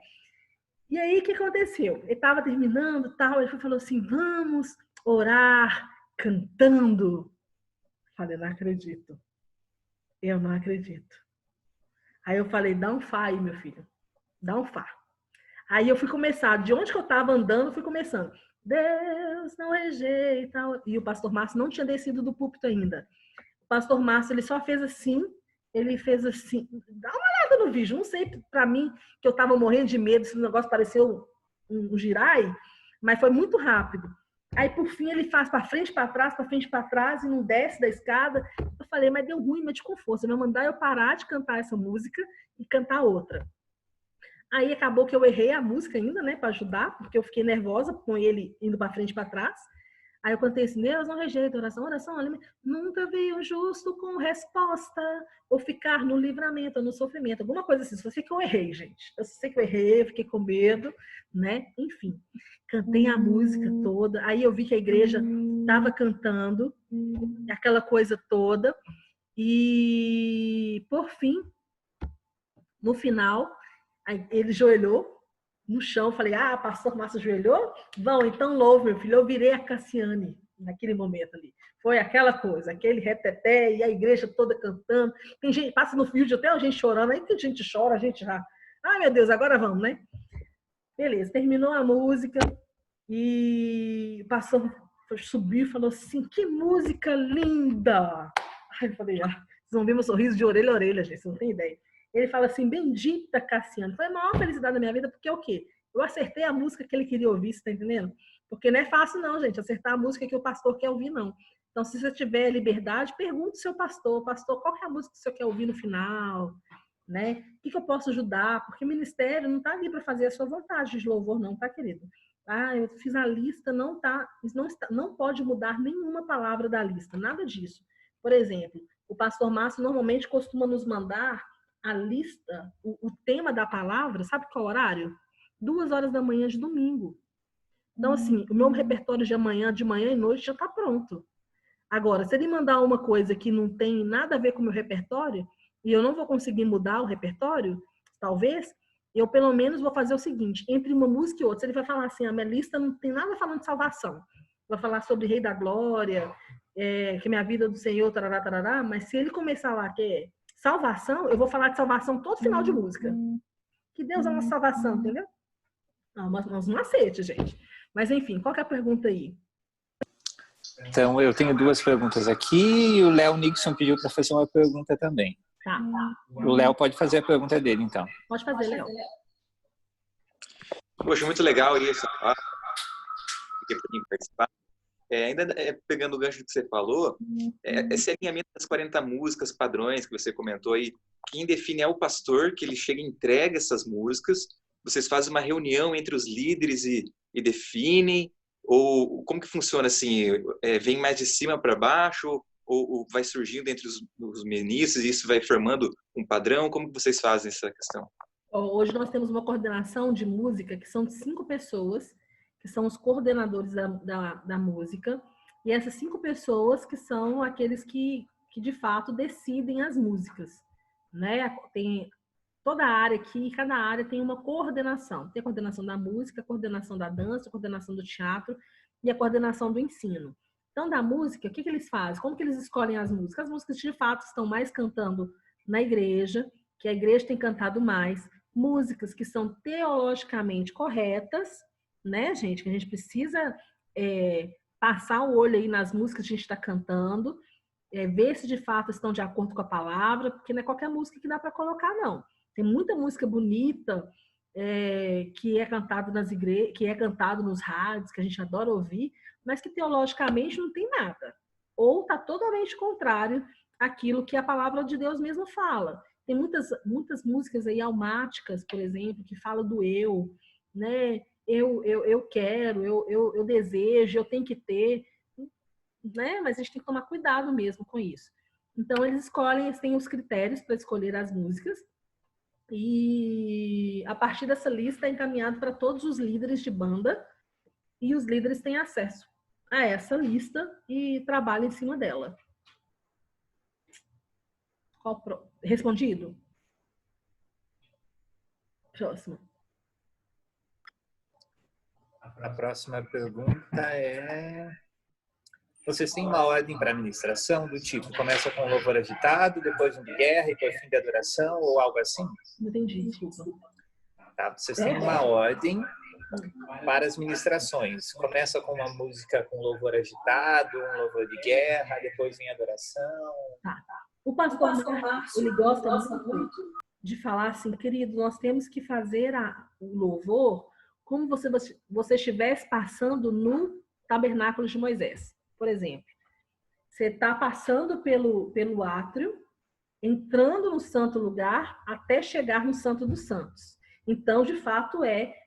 E aí, o que aconteceu? Ele estava terminando, tal, ele falou assim, vamos orar cantando. Falei, não acredito. Eu não acredito. Aí eu falei, dá um fá aí, meu filho. Dá um fá. Aí eu fui começar, de onde que eu estava andando, fui começando. Deus não rejeita. E o pastor Márcio não tinha descido do púlpito ainda. O pastor Márcio, ele só fez assim, ele fez assim. Dá uma olhada no vídeo. Não sei, para mim, que eu estava morrendo de medo, esse negócio pareceu um girai, mas foi muito rápido. Aí, por fim, ele faz para frente, para trás, e não desce da escada. Eu falei, mas deu ruim, mas com força. Vai mandar eu parar de cantar essa música e cantar outra. Aí, acabou que eu errei a música ainda, né, para ajudar, porque eu fiquei nervosa com ele indo para frente e para trás. Aí eu cantei assim, Deus não rejeita oração, nunca vi um justo com resposta, ou ficar no livramento, ou no sofrimento, alguma coisa assim. Só sei que eu errei, gente. Eu sei que eu errei, fiquei com medo, né? Enfim, cantei a música toda. Aí eu vi que a igreja estava cantando, aquela coisa toda. E, por fim, no final, ele joelhou no chão, falei, pastor Márcio ajoelhou? Vão, então louve, meu filho. Eu virei a Cassiane naquele momento ali. Foi aquela coisa, aquele reteté, e a igreja toda cantando. Tem gente, passa no vídeo até a gente chorando, aí que a gente chora, a gente já... meu Deus, agora vamos, né? Beleza, terminou a música, e o pastor subiu e falou assim, que música linda! Aí eu falei, vocês vão ver meu sorriso de orelha a orelha, gente, vocês não tem ideia. Ele fala assim, bendita Cassiane. Foi a maior felicidade da minha vida, porque é o quê? Eu acertei a música que ele queria ouvir, você tá entendendo? Porque não é fácil não, gente, acertar a música que o pastor quer ouvir, não. Então, se você tiver liberdade, pergunte ao seu pastor, qual que é a música que o senhor quer ouvir no final? Né? O que eu posso ajudar? Porque o ministério não está ali para fazer a sua vontade de louvor, não, tá, querido? Eu fiz a lista, não pode mudar nenhuma palavra da lista, nada disso. Por exemplo, o pastor Márcio normalmente costuma nos mandar a lista, o tema da palavra, sabe qual horário? 2h da manhã de domingo. Então, assim, o meu repertório de manhã e noite já está pronto. Agora, se ele mandar uma coisa que não tem nada a ver com o meu repertório, e eu não vou conseguir mudar o repertório, talvez, eu pelo menos vou fazer o seguinte, entre uma música e outra, se ele vai falar assim, a minha lista não tem nada falando de salvação, vai falar sobre Rei da Glória, que minha vida é do Senhor, tarará, tarará, mas se ele começar lá que é salvação, eu vou falar de salvação todo final de música. Que Deus é uma salvação, entendeu? Não, mas não aceite, gente. Mas enfim, qual que é a pergunta aí? Então, eu tenho 2 perguntas aqui e o Léo Nixon pediu para fazer uma pergunta também. Tá. O Léo pode fazer a pergunta dele, então. Pode fazer, Léo. Poxa, muito legal isso. Fiquei por mim participar. Ainda pegando o gancho que você falou, esse alinhamento das 40 músicas padrões que você comentou aí, quem define é o pastor, que ele chega e entrega essas músicas, vocês fazem uma reunião entre os líderes e definem, ou como que funciona assim? Vem mais de cima para baixo, ou vai surgindo entre os ministros e isso vai formando um padrão? Como que vocês fazem essa questão? Hoje nós temos uma coordenação de música que são de 5 pessoas, que são os coordenadores da música, e essas 5 pessoas que são aqueles que de fato decidem as músicas, né? Tem toda a área aqui, cada área tem uma coordenação. Tem a coordenação da música, a coordenação da dança, a coordenação do teatro e a coordenação do ensino. Então, da música, o que eles fazem? Como que eles escolhem as músicas? As músicas, de fato, estão mais cantando na igreja, que a igreja tem cantado mais. Músicas que são teologicamente corretas, né, gente? Que a gente precisa passar o olho aí nas músicas que a gente está cantando, ver se de fato estão de acordo com a palavra, porque não é qualquer música que dá para colocar, não. Tem muita música bonita que é cantado nas igrejas, que é cantado nos rádios, que a gente adora ouvir, mas que teologicamente não tem nada. Ou está totalmente contrário àquilo que a palavra de Deus mesmo fala. Tem muitas músicas aí almáticas, por exemplo, que falam do eu, né? Eu quero, eu desejo, eu tenho que ter, né? Mas a gente tem que tomar cuidado mesmo com isso. Então, eles têm os critérios para escolher as músicas, e a partir dessa lista é encaminhado para todos os líderes de banda, e os líderes têm acesso a essa lista e trabalham em cima dela. Respondido? Próximo. A próxima pergunta é... Vocês têm uma ordem para administração do tipo, começa com louvor agitado, depois um de guerra e por fim de adoração, ou algo assim? Não entendi, desculpa. Tá, vocês têm uma ordem para as ministrações. Começa com uma música com louvor agitado, um louvor de guerra, depois vem adoração. Tá. O pastor Márcio, ele gosta muito de falar assim, querido, nós temos que fazer o louvor como você estivesse passando no tabernáculo de Moisés. Por exemplo, você está passando pelo átrio, entrando no santo lugar, até chegar no Santo dos Santos. Então, de fato,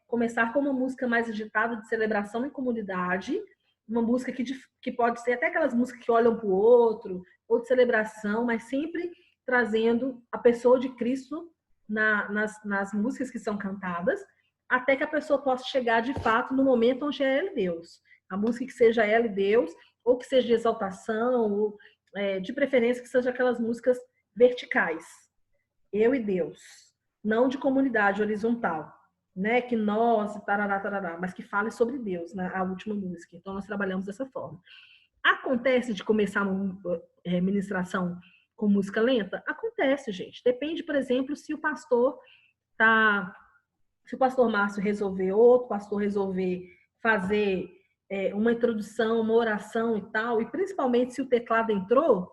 começar com uma música mais agitada de celebração em comunidade, uma música que pode ser até aquelas músicas que olham para o outro, ou de celebração, mas sempre trazendo a pessoa de Cristo nas músicas que são cantadas, até que a pessoa possa chegar, de fato, no momento onde é ela e Deus. A música que seja ela e Deus, ou que seja de exaltação, ou, de preferência que seja aquelas músicas verticais. Eu e Deus. Não de comunidade horizontal, né? Que nós, tarará, tarará, mas que fale sobre Deus, né? A última música. Então, nós trabalhamos dessa forma. Acontece de começar uma ministração com música lenta? Acontece, gente. Depende, por exemplo, se o pastor Márcio resolver, ou outro pastor resolver fazer uma introdução, uma oração e tal, e principalmente se o teclado entrou,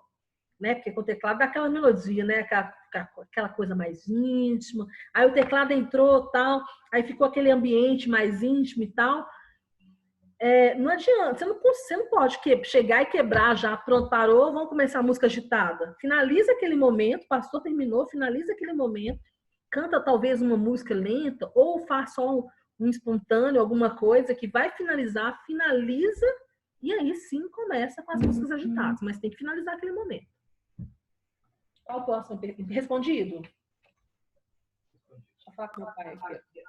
né? Porque com o teclado dá aquela melodia, né? Aquela coisa mais íntima. Aí o teclado entrou, tal, aí ficou aquele ambiente mais íntimo e tal. Não adianta, você não pode chegar e quebrar já, pronto, parou, vamos começar a música agitada. Finaliza aquele momento, o pastor terminou, finaliza aquele momento, canta talvez uma música lenta, ou faz só um espontâneo, alguma coisa que vai finaliza, e aí sim começa com as músicas agitadas, mas tem que finalizar aquele momento. Qual o próximo? Respondido? Deixa eu falar com meu pai aqui.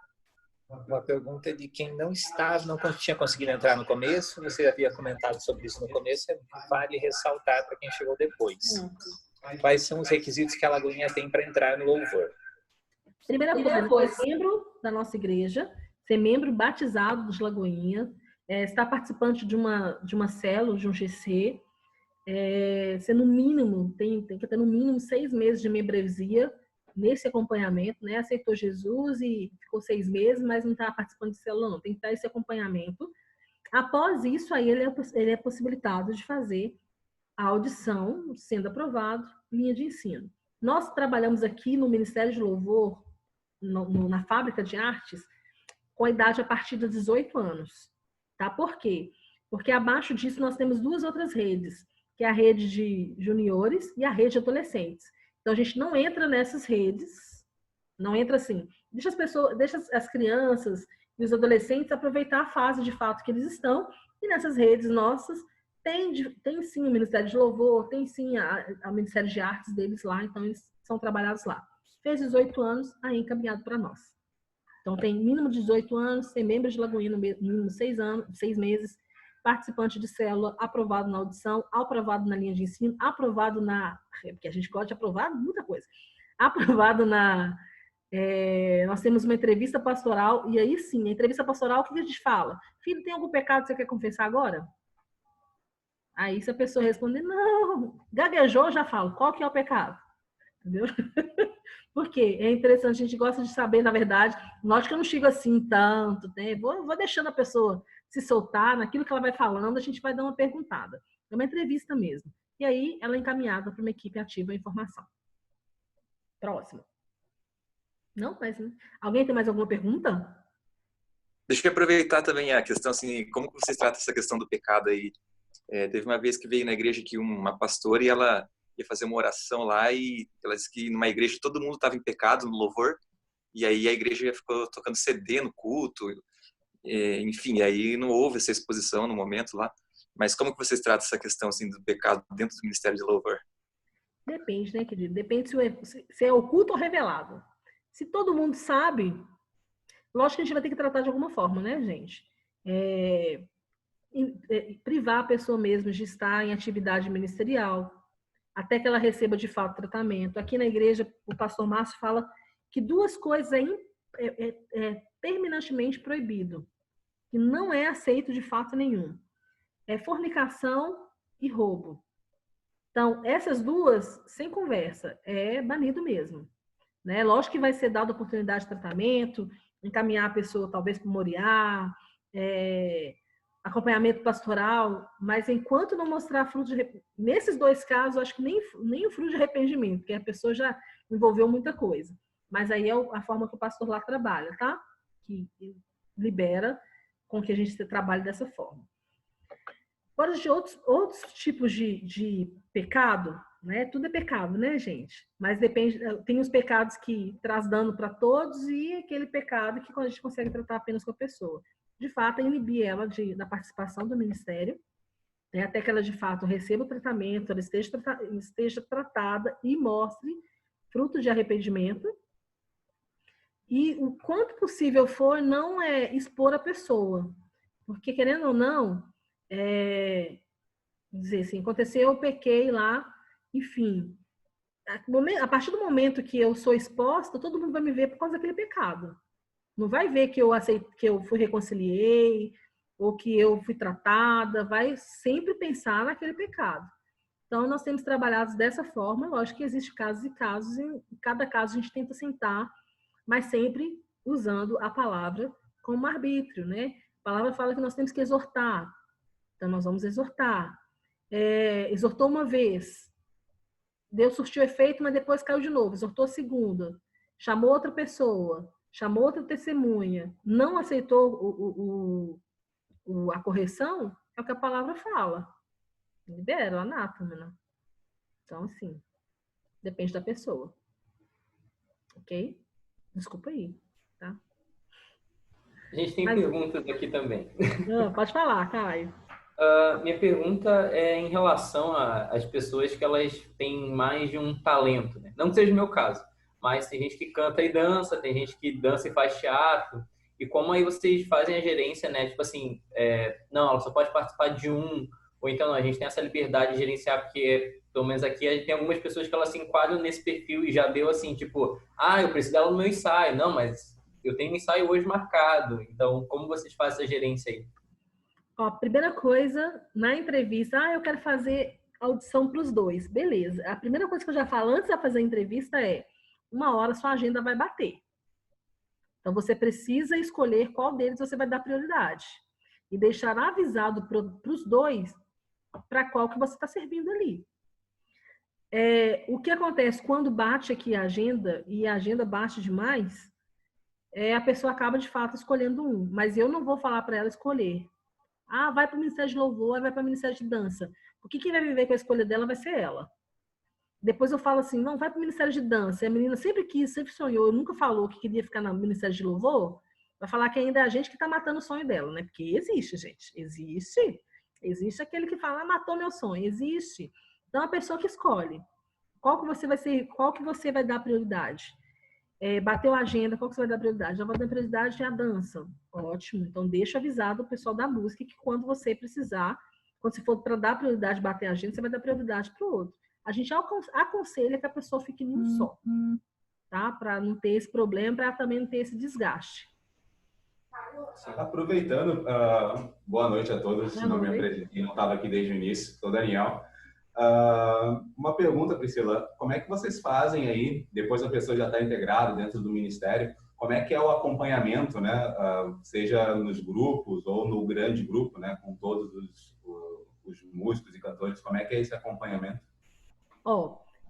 Uma pergunta de quem não estava, não tinha conseguido entrar no começo. Você havia comentado sobre isso no começo, vale ressaltar para quem chegou depois. Quais são os requisitos que a Lagoinha tem para entrar no louvor? Primeira coisa, ser membro da nossa igreja, ser membro batizado dos Lagoinha, estar participante de uma célula, de um GC, ser no mínimo, tem que ter no mínimo 6 meses de membresia nesse acompanhamento, né? Aceitou Jesus e ficou 6 meses, mas não está participando de célula, não. Tem que dar esse acompanhamento. Após isso, aí ele é possibilitado de fazer a audição, sendo aprovado, linha de ensino. Nós trabalhamos aqui no Ministério de Louvor, na Fábrica de Artes, com a idade a partir dos 18 anos. Tá? Por quê? Porque abaixo disso nós temos 2 outras redes, que é a rede de juniores e a rede de adolescentes. Então, a gente não entra nessas redes, não entra assim. Deixa as crianças e os adolescentes aproveitar a fase de fato que eles estão, e nessas redes nossas tem sim o Ministério de Louvor, tem sim o Ministério de Artes deles lá, então eles são trabalhados lá. Fez 18 anos, aí encaminhado para nós. Então, tem mínimo de 18 anos, tem membros de Lagoinha no mínimo 6 meses, participante de célula, aprovado na audição, aprovado na linha de ensino, aprovado porque a gente gosta de aprovar muita coisa, aprovado nós temos uma entrevista pastoral, e aí sim, a entrevista pastoral, o que a gente fala? Filho, tem algum pecado que você quer confessar agora? Aí se a pessoa responder, não, gaguejou, já falo, qual que é o pecado? Entendeu? Porque é interessante, a gente gosta de saber, na verdade, nós que eu não chego assim tanto, né? Vou deixando a pessoa se soltar naquilo que ela vai falando, a gente vai dar uma perguntada. É uma entrevista mesmo. E aí, ela é encaminhada para uma equipe ativa à informação. Próximo. Não? Mas alguém tem mais alguma pergunta? Deixa eu aproveitar também a questão, assim, como que vocês tratam essa questão do pecado aí? Teve uma vez que veio na igreja aqui uma pastora e ela ia fazer uma oração lá e ela disse que numa igreja todo mundo estava em pecado no louvor, e aí a igreja ficou tocando CD no culto, enfim, aí não houve essa exposição no momento lá. Mas como que vocês tratam essa questão assim, do pecado dentro do Ministério de Louvor? Depende, né, querido? Depende se é oculto ou revelado. Se todo mundo sabe, lógico que a gente vai ter que tratar de alguma forma, né, gente? Privar a pessoa mesmo de estar em atividade ministerial, até que ela receba de fato tratamento. Aqui na igreja, o pastor Márcio fala que 2 coisas é terminantemente proibido, que não é aceito de fato nenhum. É fornicação e roubo. Então, essas 2, sem conversa, é banido mesmo. Né? Lógico que vai ser dada oportunidade de tratamento, encaminhar a pessoa talvez para o Moriá, acompanhamento pastoral, mas enquanto não mostrar fruto de... Nesses 2 casos, acho que nem o fruto de arrependimento, porque a pessoa já envolveu muita coisa. Mas aí é a forma que o pastor lá trabalha, tá? Que libera com que a gente trabalhe dessa forma. Agora, de outros tipos de pecado, né? Tudo é pecado, né, gente? Mas depende, tem os pecados que traz dano para todos e aquele pecado que a gente consegue tratar apenas com a pessoa. De fato, inibir ela da participação do ministério, né, até que ela, de fato, receba o tratamento, ela esteja tratada e mostre fruto de arrependimento. E o quanto possível for, não expor a pessoa. Porque, querendo ou não, dizer assim, aconteceu, eu pequei lá, enfim. A partir do momento que eu sou exposta, todo mundo vai me ver por causa daquele pecado. Não vai ver que eu fui reconciliei, ou que eu fui tratada, vai sempre pensar naquele pecado. Então, nós temos trabalhado dessa forma. Lógico que existem casos e casos, e em cada caso a gente tenta sentar, mas sempre usando a palavra como arbítrio, né? A palavra fala que nós temos que exortar. Então, nós vamos exortar. Exortou uma vez, Deus surtiu efeito, mas depois caiu de novo. Exortou a segunda, chamou outra pessoa, chamou outra testemunha, não aceitou a correção, é o que a palavra fala. Libera o anátema. Então, assim, depende da pessoa. Ok? Desculpa aí, tá? A gente tem perguntas aqui também. Pode falar, Caio. Minha pergunta é em relação às pessoas que elas têm mais de um talento, né? Não que seja o meu caso, mas tem gente que canta e dança, tem gente que dança e faz teatro, e como aí vocês fazem a gerência, né? Tipo assim, não, ela só pode participar de um, ou então não, a gente tem essa liberdade de gerenciar, porque pelo menos aqui a gente tem algumas pessoas que elas se enquadram nesse perfil e já deu assim, tipo, eu preciso dela no meu ensaio. Não, mas eu tenho um ensaio hoje marcado. Então, como vocês fazem essa gerência aí? Ó, primeira coisa, na entrevista, eu quero fazer audição para os dois. Beleza. A primeira coisa que eu já falo antes de fazer a entrevista é: uma hora sua agenda vai bater. Então, você precisa escolher qual deles você vai dar prioridade. E deixar avisado para os dois para qual que você está servindo ali. O que acontece quando bate aqui a agenda, e a agenda bate demais, a pessoa acaba, de fato, escolhendo um. Mas eu não vou falar para ela escolher. Vai para o Ministério de Louvor, vai para o Ministério de Dança. Porque quem vai viver com a escolha dela vai ser ela. Depois eu falo assim, não, vai para o Ministério de Dança. E a menina sempre quis, sempre sonhou, nunca falou que queria ficar no Ministério de Louvor, vai falar que ainda é a gente que está matando o sonho dela, né? Porque existe, gente. Existe. Existe aquele que fala, matou meu sonho. Existe. Então, a pessoa que escolhe. Qual que você vai dar prioridade? Bateu a agenda, qual que você vai dar prioridade? Já vou dar prioridade à dança. Ótimo. Então, deixa avisado o pessoal da música que quando você precisar, quando você for para dar prioridade, bater a agenda, você vai dar prioridade para o outro. A gente aconselha que a pessoa fique num só, tá? Para não ter esse problema, para também não ter esse desgaste. Aproveitando, boa noite a todos. Meu nome é Presidente, não estava aqui desde o início, sou Daniel. Uma pergunta, Priscila, como é que vocês fazem aí, depois a pessoa já está integrada dentro do Ministério, como é que é o acompanhamento, né? Seja nos grupos ou no grande grupo, né? Com todos os músicos e cantores, como é que é esse acompanhamento?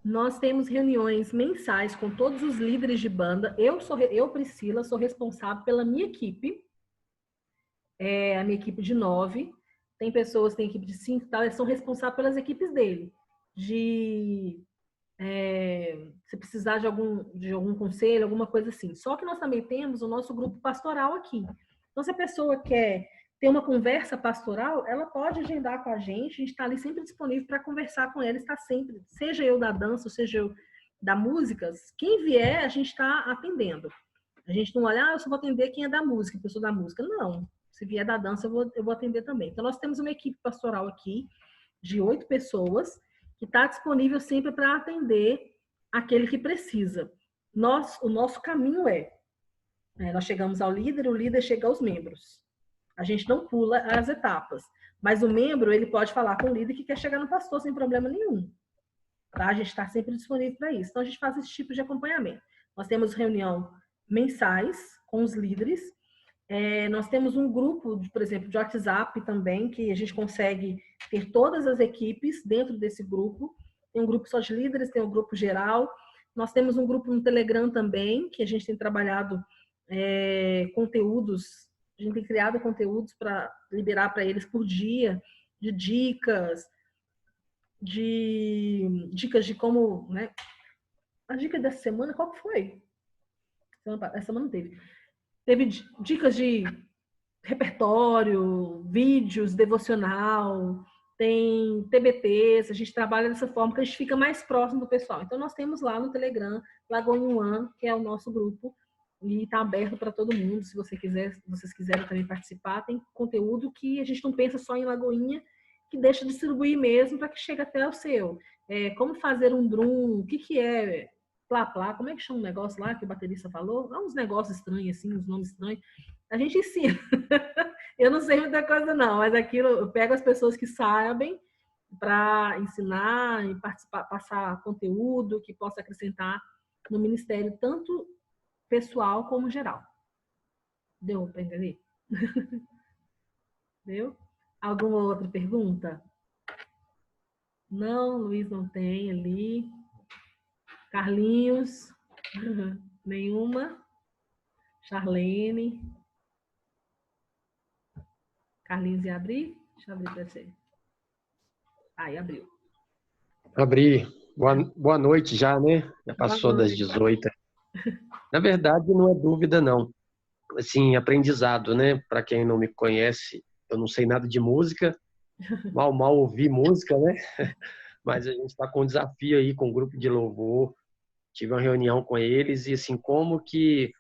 Nós temos reuniões mensais com todos os líderes de banda. Eu, Priscila, sou responsável pela minha equipe. A minha equipe de 9. Tem pessoas, tem equipe de 5, tal, eles são responsáveis pelas equipes dele. Se precisar de algum conselho, alguma coisa assim. Só que nós também temos o nosso grupo pastoral aqui. Então, se a pessoa quer ter uma conversa pastoral, ela pode agendar com a gente está ali sempre disponível para conversar com ela, está sempre, seja eu da dança, ou seja eu da música, quem vier, a gente está atendendo. A gente não olha, eu só vou atender quem é da música, pessoa da música. Não. Se vier da dança, eu vou atender também. Então, nós temos uma equipe pastoral aqui, de 8 pessoas, que está disponível sempre para atender aquele que precisa. O nosso caminho nós chegamos ao líder, o líder chega aos membros. A gente não pula as etapas. Mas o membro, ele pode falar com o líder que quer chegar no pastor sem problema nenhum. Tá? A gente está sempre disponível para isso. Então, a gente faz esse tipo de acompanhamento. Nós temos reunião mensais com os líderes. Nós temos um grupo, por exemplo, de WhatsApp também, que a gente consegue ter todas as equipes dentro desse grupo. Tem um grupo só de líderes, tem um grupo geral. Nós temos um grupo no Telegram também, que a gente tem trabalhado conteúdos. A gente tem criado conteúdos para liberar para eles por dia, de dicas de como, né? A dica dessa semana, qual que foi? Essa semana não teve. Teve dicas de repertório, vídeos, devocional, tem TBTs, a gente trabalha dessa forma que a gente fica mais próximo do pessoal. Então, nós temos lá no Telegram, Lagoinha One, que é o nosso grupo, e está aberto para todo mundo, se vocês quiserem também participar. Tem conteúdo que a gente não pensa só em Lagoinha, que deixa distribuir mesmo para que chegue até o seu. Como fazer um drum, o que é plá-plá, como é que chama um negócio lá que o baterista falou? Uns negócios estranhos, assim, uns nomes estranhos. A gente ensina. Eu não sei muita coisa não, mas aquilo eu pego as pessoas que sabem para ensinar e participar, passar conteúdo que possa acrescentar no ministério, tanto pessoal como geral. Deu para entender? Deu? Alguma outra pergunta? Não, Luiz não tem ali. Carlinhos? Nenhuma? Charlene? Carlinhos ia abrir? Deixa eu abrir para você. Aí, abriu. Abri. Boa noite já, né? Já passou das 18. Na verdade, não é dúvida, não. Assim, aprendizado, né? Para quem não me conhece, eu não sei nada de música. Mal ouvi música, né? Mas a gente está com um desafio aí com o grupo de louvor. Tive uma reunião com eles e, assim, como que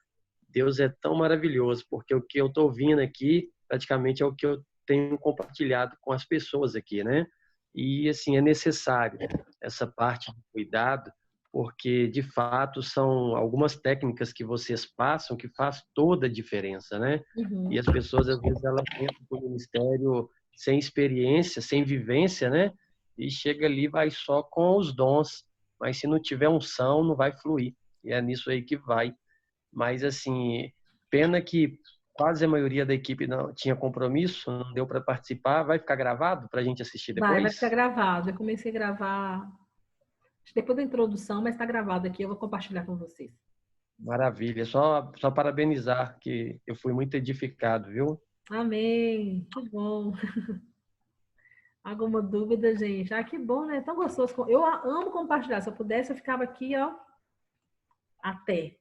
Deus é tão maravilhoso, porque o que eu estou ouvindo aqui, praticamente é o que eu tenho compartilhado com as pessoas aqui, né? E, assim, é necessário essa parte de cuidado, porque, de fato, são algumas técnicas que vocês passam que faz toda a diferença, né? E as pessoas, às vezes, elas entram para o ministério sem experiência, sem vivência, né? E chega ali, vai só com os dons, mas se não tiver unção, não vai fluir. E é nisso aí que vai. Mas, assim, pena que quase a maioria da equipe não tinha compromisso, não deu para participar. Vai ficar gravado para a gente assistir depois? Vai ficar gravado. Eu comecei a gravar depois da introdução, mas está gravado aqui. Eu vou compartilhar com vocês. Maravilha. Só parabenizar, que eu fui muito edificado, viu? Amém. Que bom. Alguma dúvida, gente? Ah, que bom, né? Tão gostoso. Eu amo compartilhar. Se eu pudesse, eu ficava aqui, ó, até.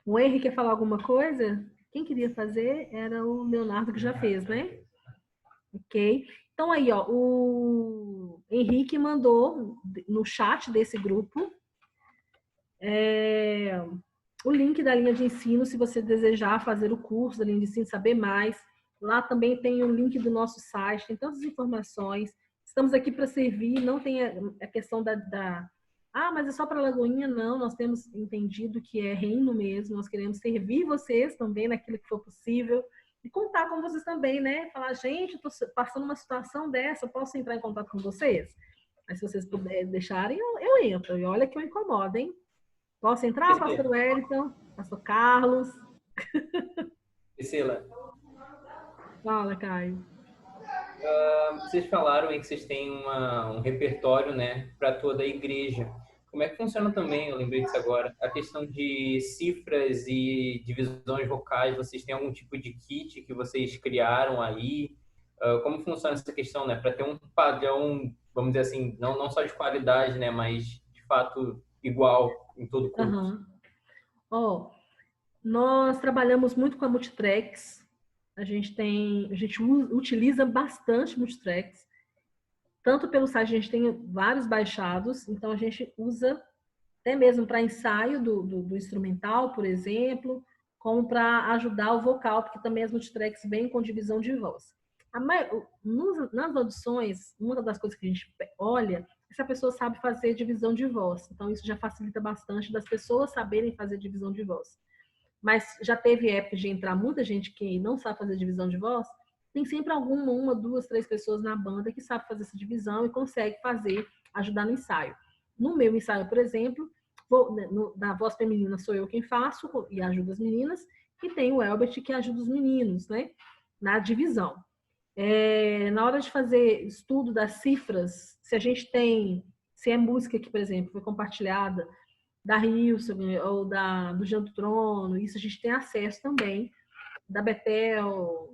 O Henry quer falar alguma coisa? Quem queria fazer era o Leonardo, que já fez, né? Ok. Então, aí, ó, o Henrique mandou no chat desse grupo o link da linha de ensino, se você desejar fazer o curso da linha de ensino, saber mais. Lá também tem o link do nosso site, tem todas as informações. Estamos aqui para servir, não tem a questão mas é só para Lagoinha, não. Nós temos entendido que é reino mesmo, nós queremos servir vocês também naquilo que for possível e contar com vocês também, né? Falar, gente, eu estou passando uma situação dessa, eu posso entrar em contato com vocês? Mas se vocês puderem deixarem, eu entro. E olha que eu incomodo, hein? Posso entrar, pastor Wellington? Pastor Carlos? Priscila. Fala, Caio. Vocês falaram aí que vocês têm um repertório, né, para toda a igreja. Como é que funciona também, eu lembrei disso agora, a questão de cifras e divisões vocais? Vocês têm algum tipo de kit que vocês criaram aí? Como funciona essa questão, né, para ter um padrão, vamos dizer assim, não só de qualidade, né, mas de fato igual em todo o curso? Nós trabalhamos muito com a Multitracks. A gente utiliza bastante Multitracks. Tanto pelo site, a gente tem vários baixados, então a gente usa até mesmo para ensaio do instrumental, por exemplo, como para ajudar o vocal, porque também as Multitracks vêm com divisão de voz. Nas audições, uma das coisas que a gente olha é se a pessoa sabe fazer divisão de voz. Então, isso já facilita bastante das pessoas saberem fazer divisão de voz. Mas já teve época de entrar muita gente que não sabe fazer divisão de voz. Tem sempre uma, duas, três pessoas na banda que sabe fazer essa divisão e consegue ajudar no ensaio. No meu ensaio, por exemplo, na voz feminina sou eu quem faço e ajudo as meninas, e tem o Elbert que ajuda os meninos, né, na divisão. Na hora de fazer estudo das cifras, se é música que, por exemplo, foi compartilhada da Hilson ou do Jean do Trono, isso a gente tem acesso também, da Betel,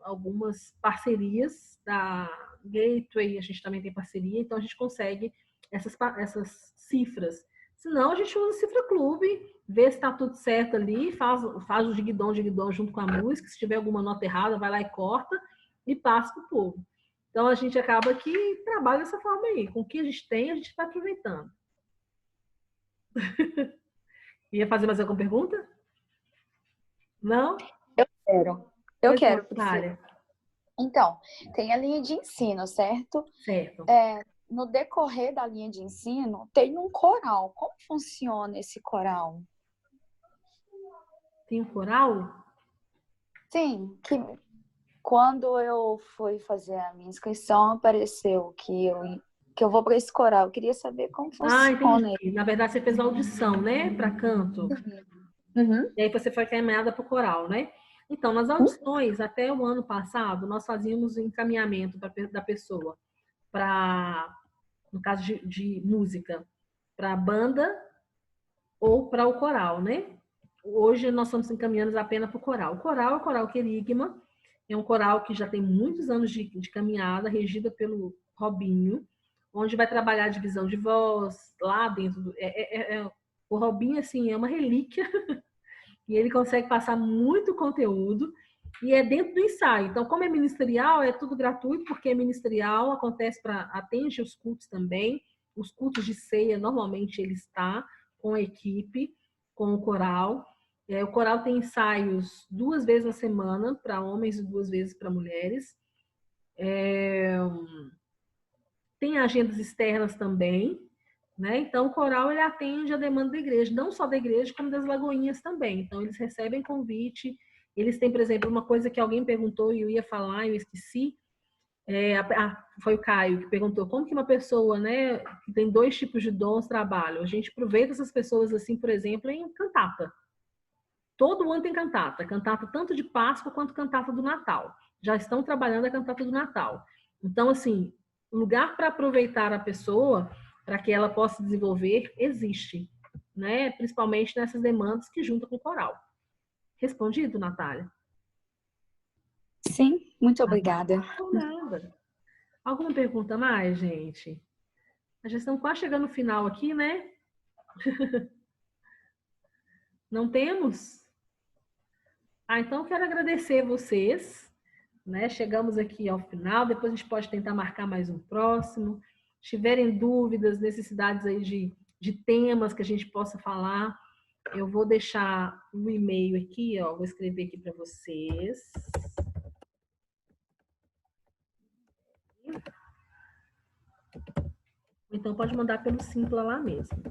algumas parcerias, da Gateway, a gente também tem parceria, então a gente consegue essas cifras. Senão a gente usa o Cifra Clube, vê se está tudo certo ali, faz o digidom junto com a música, se tiver alguma nota errada, vai lá e corta e passa para o povo. Então a gente acaba que trabalha dessa forma aí, com o que a gente tem, a gente está aproveitando. Ia fazer mais alguma pergunta? Não? Eu quero, Priscila. Então, tem a linha de ensino, certo? Certo. No decorrer da linha de ensino, tem um coral. Como funciona esse coral? Tem um coral? Sim, que quando eu fui fazer a minha inscrição, apareceu que eu vou para esse coral. Eu queria saber como funciona. Entendi. Na verdade, você fez a audição, né? Para canto. Uhum. E aí você foi encaminhada para o coral, né? Então, nas audições, até o ano passado, nós fazíamos encaminhamento da pessoa para, no caso de música, para a banda ou para o coral, né? Hoje nós estamos encaminhando apenas para o coral. O coral é o Coral Querigma, é um coral que já tem muitos anos de caminhada, regida pelo Robinho, onde vai trabalhar a divisão de voz lá dentro. O Robinho, assim, é uma relíquia e ele consegue passar muito conteúdo e é dentro do ensaio. Então, como é ministerial, é tudo gratuito, porque é ministerial, atende os cultos também. Os cultos de ceia, normalmente, ele está com a equipe, com o coral. O coral tem ensaios 2 vezes na semana para homens e 2 vezes para mulheres. Tem agendas externas também, né? Então, o coral ele atende a demanda da igreja, não só da igreja, como das Lagoinhas também. Então, eles recebem convite. Eles têm, por exemplo, uma coisa que alguém perguntou e eu ia falar, eu esqueci. Foi o Caio que perguntou como que uma pessoa, né, que tem 2 tipos de dons trabalham. A gente aproveita essas pessoas, assim, por exemplo, em cantata. Todo ano tem cantata tanto de Páscoa quanto cantata do Natal. Já estão trabalhando a cantata do Natal. Então, assim, lugar para aproveitar a pessoa, para que ela possa desenvolver, existe, né? Principalmente nessas demandas que juntam com o coral. Respondido, Natália? Sim, muito obrigada. Nada. Alguma pergunta mais, gente? Já estamos quase chegando no final aqui, né? Não temos? Então quero agradecer vocês, né? Chegamos aqui ao final, depois a gente pode tentar marcar mais um próximo. Se tiverem dúvidas, necessidades aí de temas que a gente possa falar, eu vou deixar o e-mail aqui, ó, vou escrever aqui para vocês. Então pode mandar pelo Simpla lá mesmo.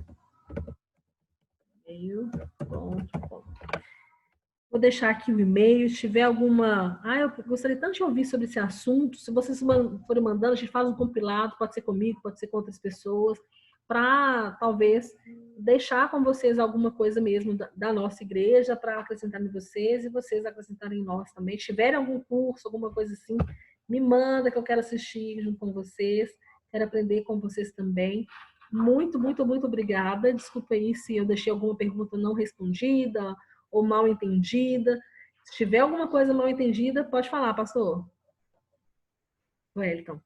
Vou deixar aqui o e-mail, se tiver alguma... eu gostaria tanto de ouvir sobre esse assunto. Se vocês forem mandando, a gente faz um compilado, pode ser comigo, pode ser com outras pessoas, para talvez deixar com vocês alguma coisa mesmo da nossa igreja, para acrescentar em vocês e vocês acrescentarem em nós também. Se tiverem algum curso, alguma coisa assim, me manda que eu quero assistir junto com vocês, quero aprender com vocês também. Muito, muito, muito obrigada. Desculpa aí se eu deixei alguma pergunta não respondida ou mal entendida. Se tiver alguma coisa mal entendida, pode falar, pastor. Wellington.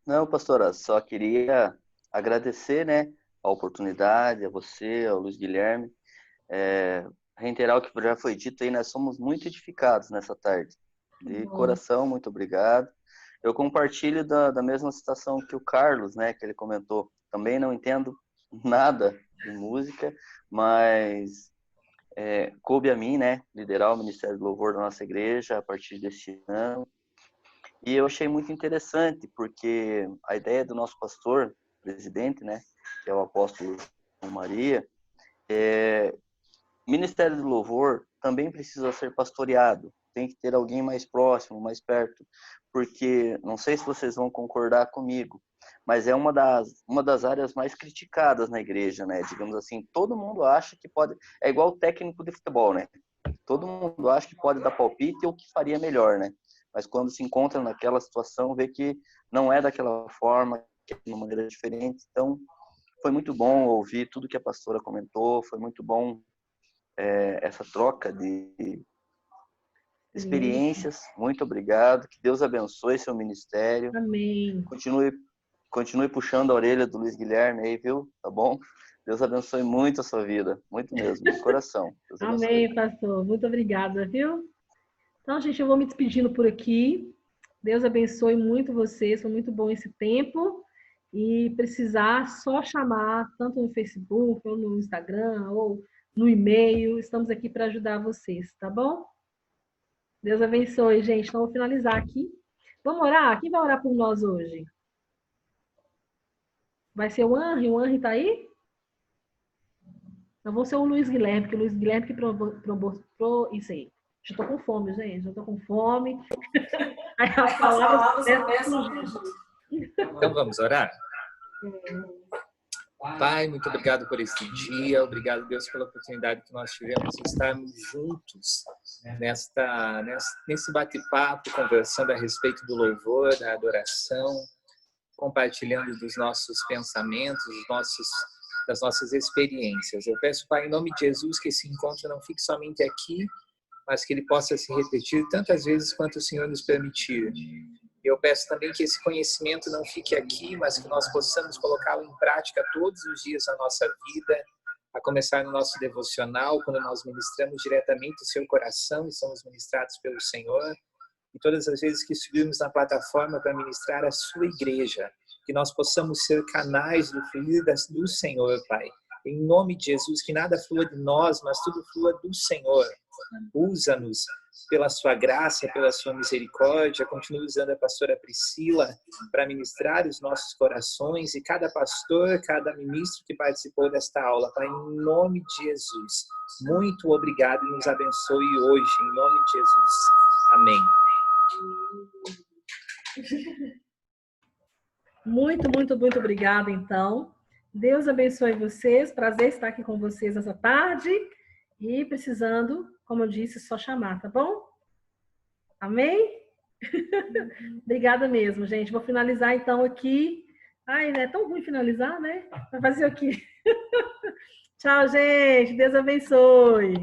Não, pastora, só queria agradecer, né, a oportunidade, a você, ao Luiz Guilherme, reiterar o que já foi dito aí, nós somos muito edificados nessa tarde. De coração, muito obrigado. Eu compartilho da mesma citação que o Carlos, né, que ele comentou. Também não entendo nada de música, mas coube a mim, né, liderar o Ministério do Louvor da nossa igreja a partir deste ano. E eu achei muito interessante, porque a ideia do nosso pastor, presidente, né, que é o apóstolo Maria, Ministério do Louvor também precisa ser pastoreado. Tem que ter alguém mais próximo, mais perto, porque, não sei se vocês vão concordar comigo, mas é uma das áreas mais criticadas na igreja, né? Digamos assim, todo mundo acha que pode... É igual o técnico de futebol, né? Todo mundo acha que pode dar palpite ou que faria melhor, né? Mas quando se encontra naquela situação, vê que não é daquela forma, que é de uma maneira diferente. Então, foi muito bom ouvir tudo que a pastora comentou, foi muito bom essa troca de experiências. Muito obrigado. Que Deus abençoe seu ministério. Amém. Continue puxando a orelha do Luiz Guilherme aí, viu? Tá bom? Deus abençoe muito a sua vida. Muito mesmo, de coração. Amém, pastor. Muito obrigada, viu? Então, gente, eu vou me despedindo por aqui. Deus abençoe muito vocês. Foi muito bom esse tempo. E precisar, só chamar, tanto no Facebook, ou no Instagram, ou no e-mail. Estamos aqui para ajudar vocês, tá bom? Deus abençoe, gente. Então, vou finalizar aqui. Vamos orar? Quem vai orar por nós hoje? Vai ser o Henry? O Henry tá aí? Não vou ser o Luiz Guilherme, porque o Luiz Guilherme que pro isso aí. Já tô com fome, gente. Já tô com fome. Aí as palavras Então vamos orar? Pai, muito obrigado por este dia. Obrigado, Deus, pela oportunidade que nós tivemos de estarmos juntos nesse bate-papo, conversando a respeito do louvor, da adoração, compartilhando dos nossos pensamentos, das nossas experiências. Eu peço, Pai, em nome de Jesus, que esse encontro não fique somente aqui, mas que ele possa se repetir tantas vezes quanto o Senhor nos permitir. Eu peço também que esse conhecimento não fique aqui, mas que nós possamos colocá-lo em prática todos os dias da nossa vida, a começar no nosso devocional, quando nós ministramos diretamente o seu coração e somos ministrados pelo Senhor, e todas as vezes que subirmos na plataforma para ministrar a sua igreja, que nós possamos ser canais do fluir do Senhor, Pai, Em nome de Jesus, que nada flua de nós, mas tudo flua do Senhor. Usa-nos pela sua graça, pela sua misericórdia. Continue usando a pastora Priscila para ministrar os nossos corações e cada pastor, cada ministro que participou desta aula. Pai, em nome de Jesus, muito obrigado e nos abençoe hoje, em nome de Jesus. Amém. Muito, muito, muito obrigada, então. Deus abençoe vocês. Prazer estar aqui com vocês essa tarde. E precisando, como eu disse, só chamar, tá bom? Amém? Obrigada mesmo, gente. Vou finalizar, então, aqui. Ai, né? É tão ruim finalizar, né? Vai fazer o quê? Tchau, gente. Deus abençoe.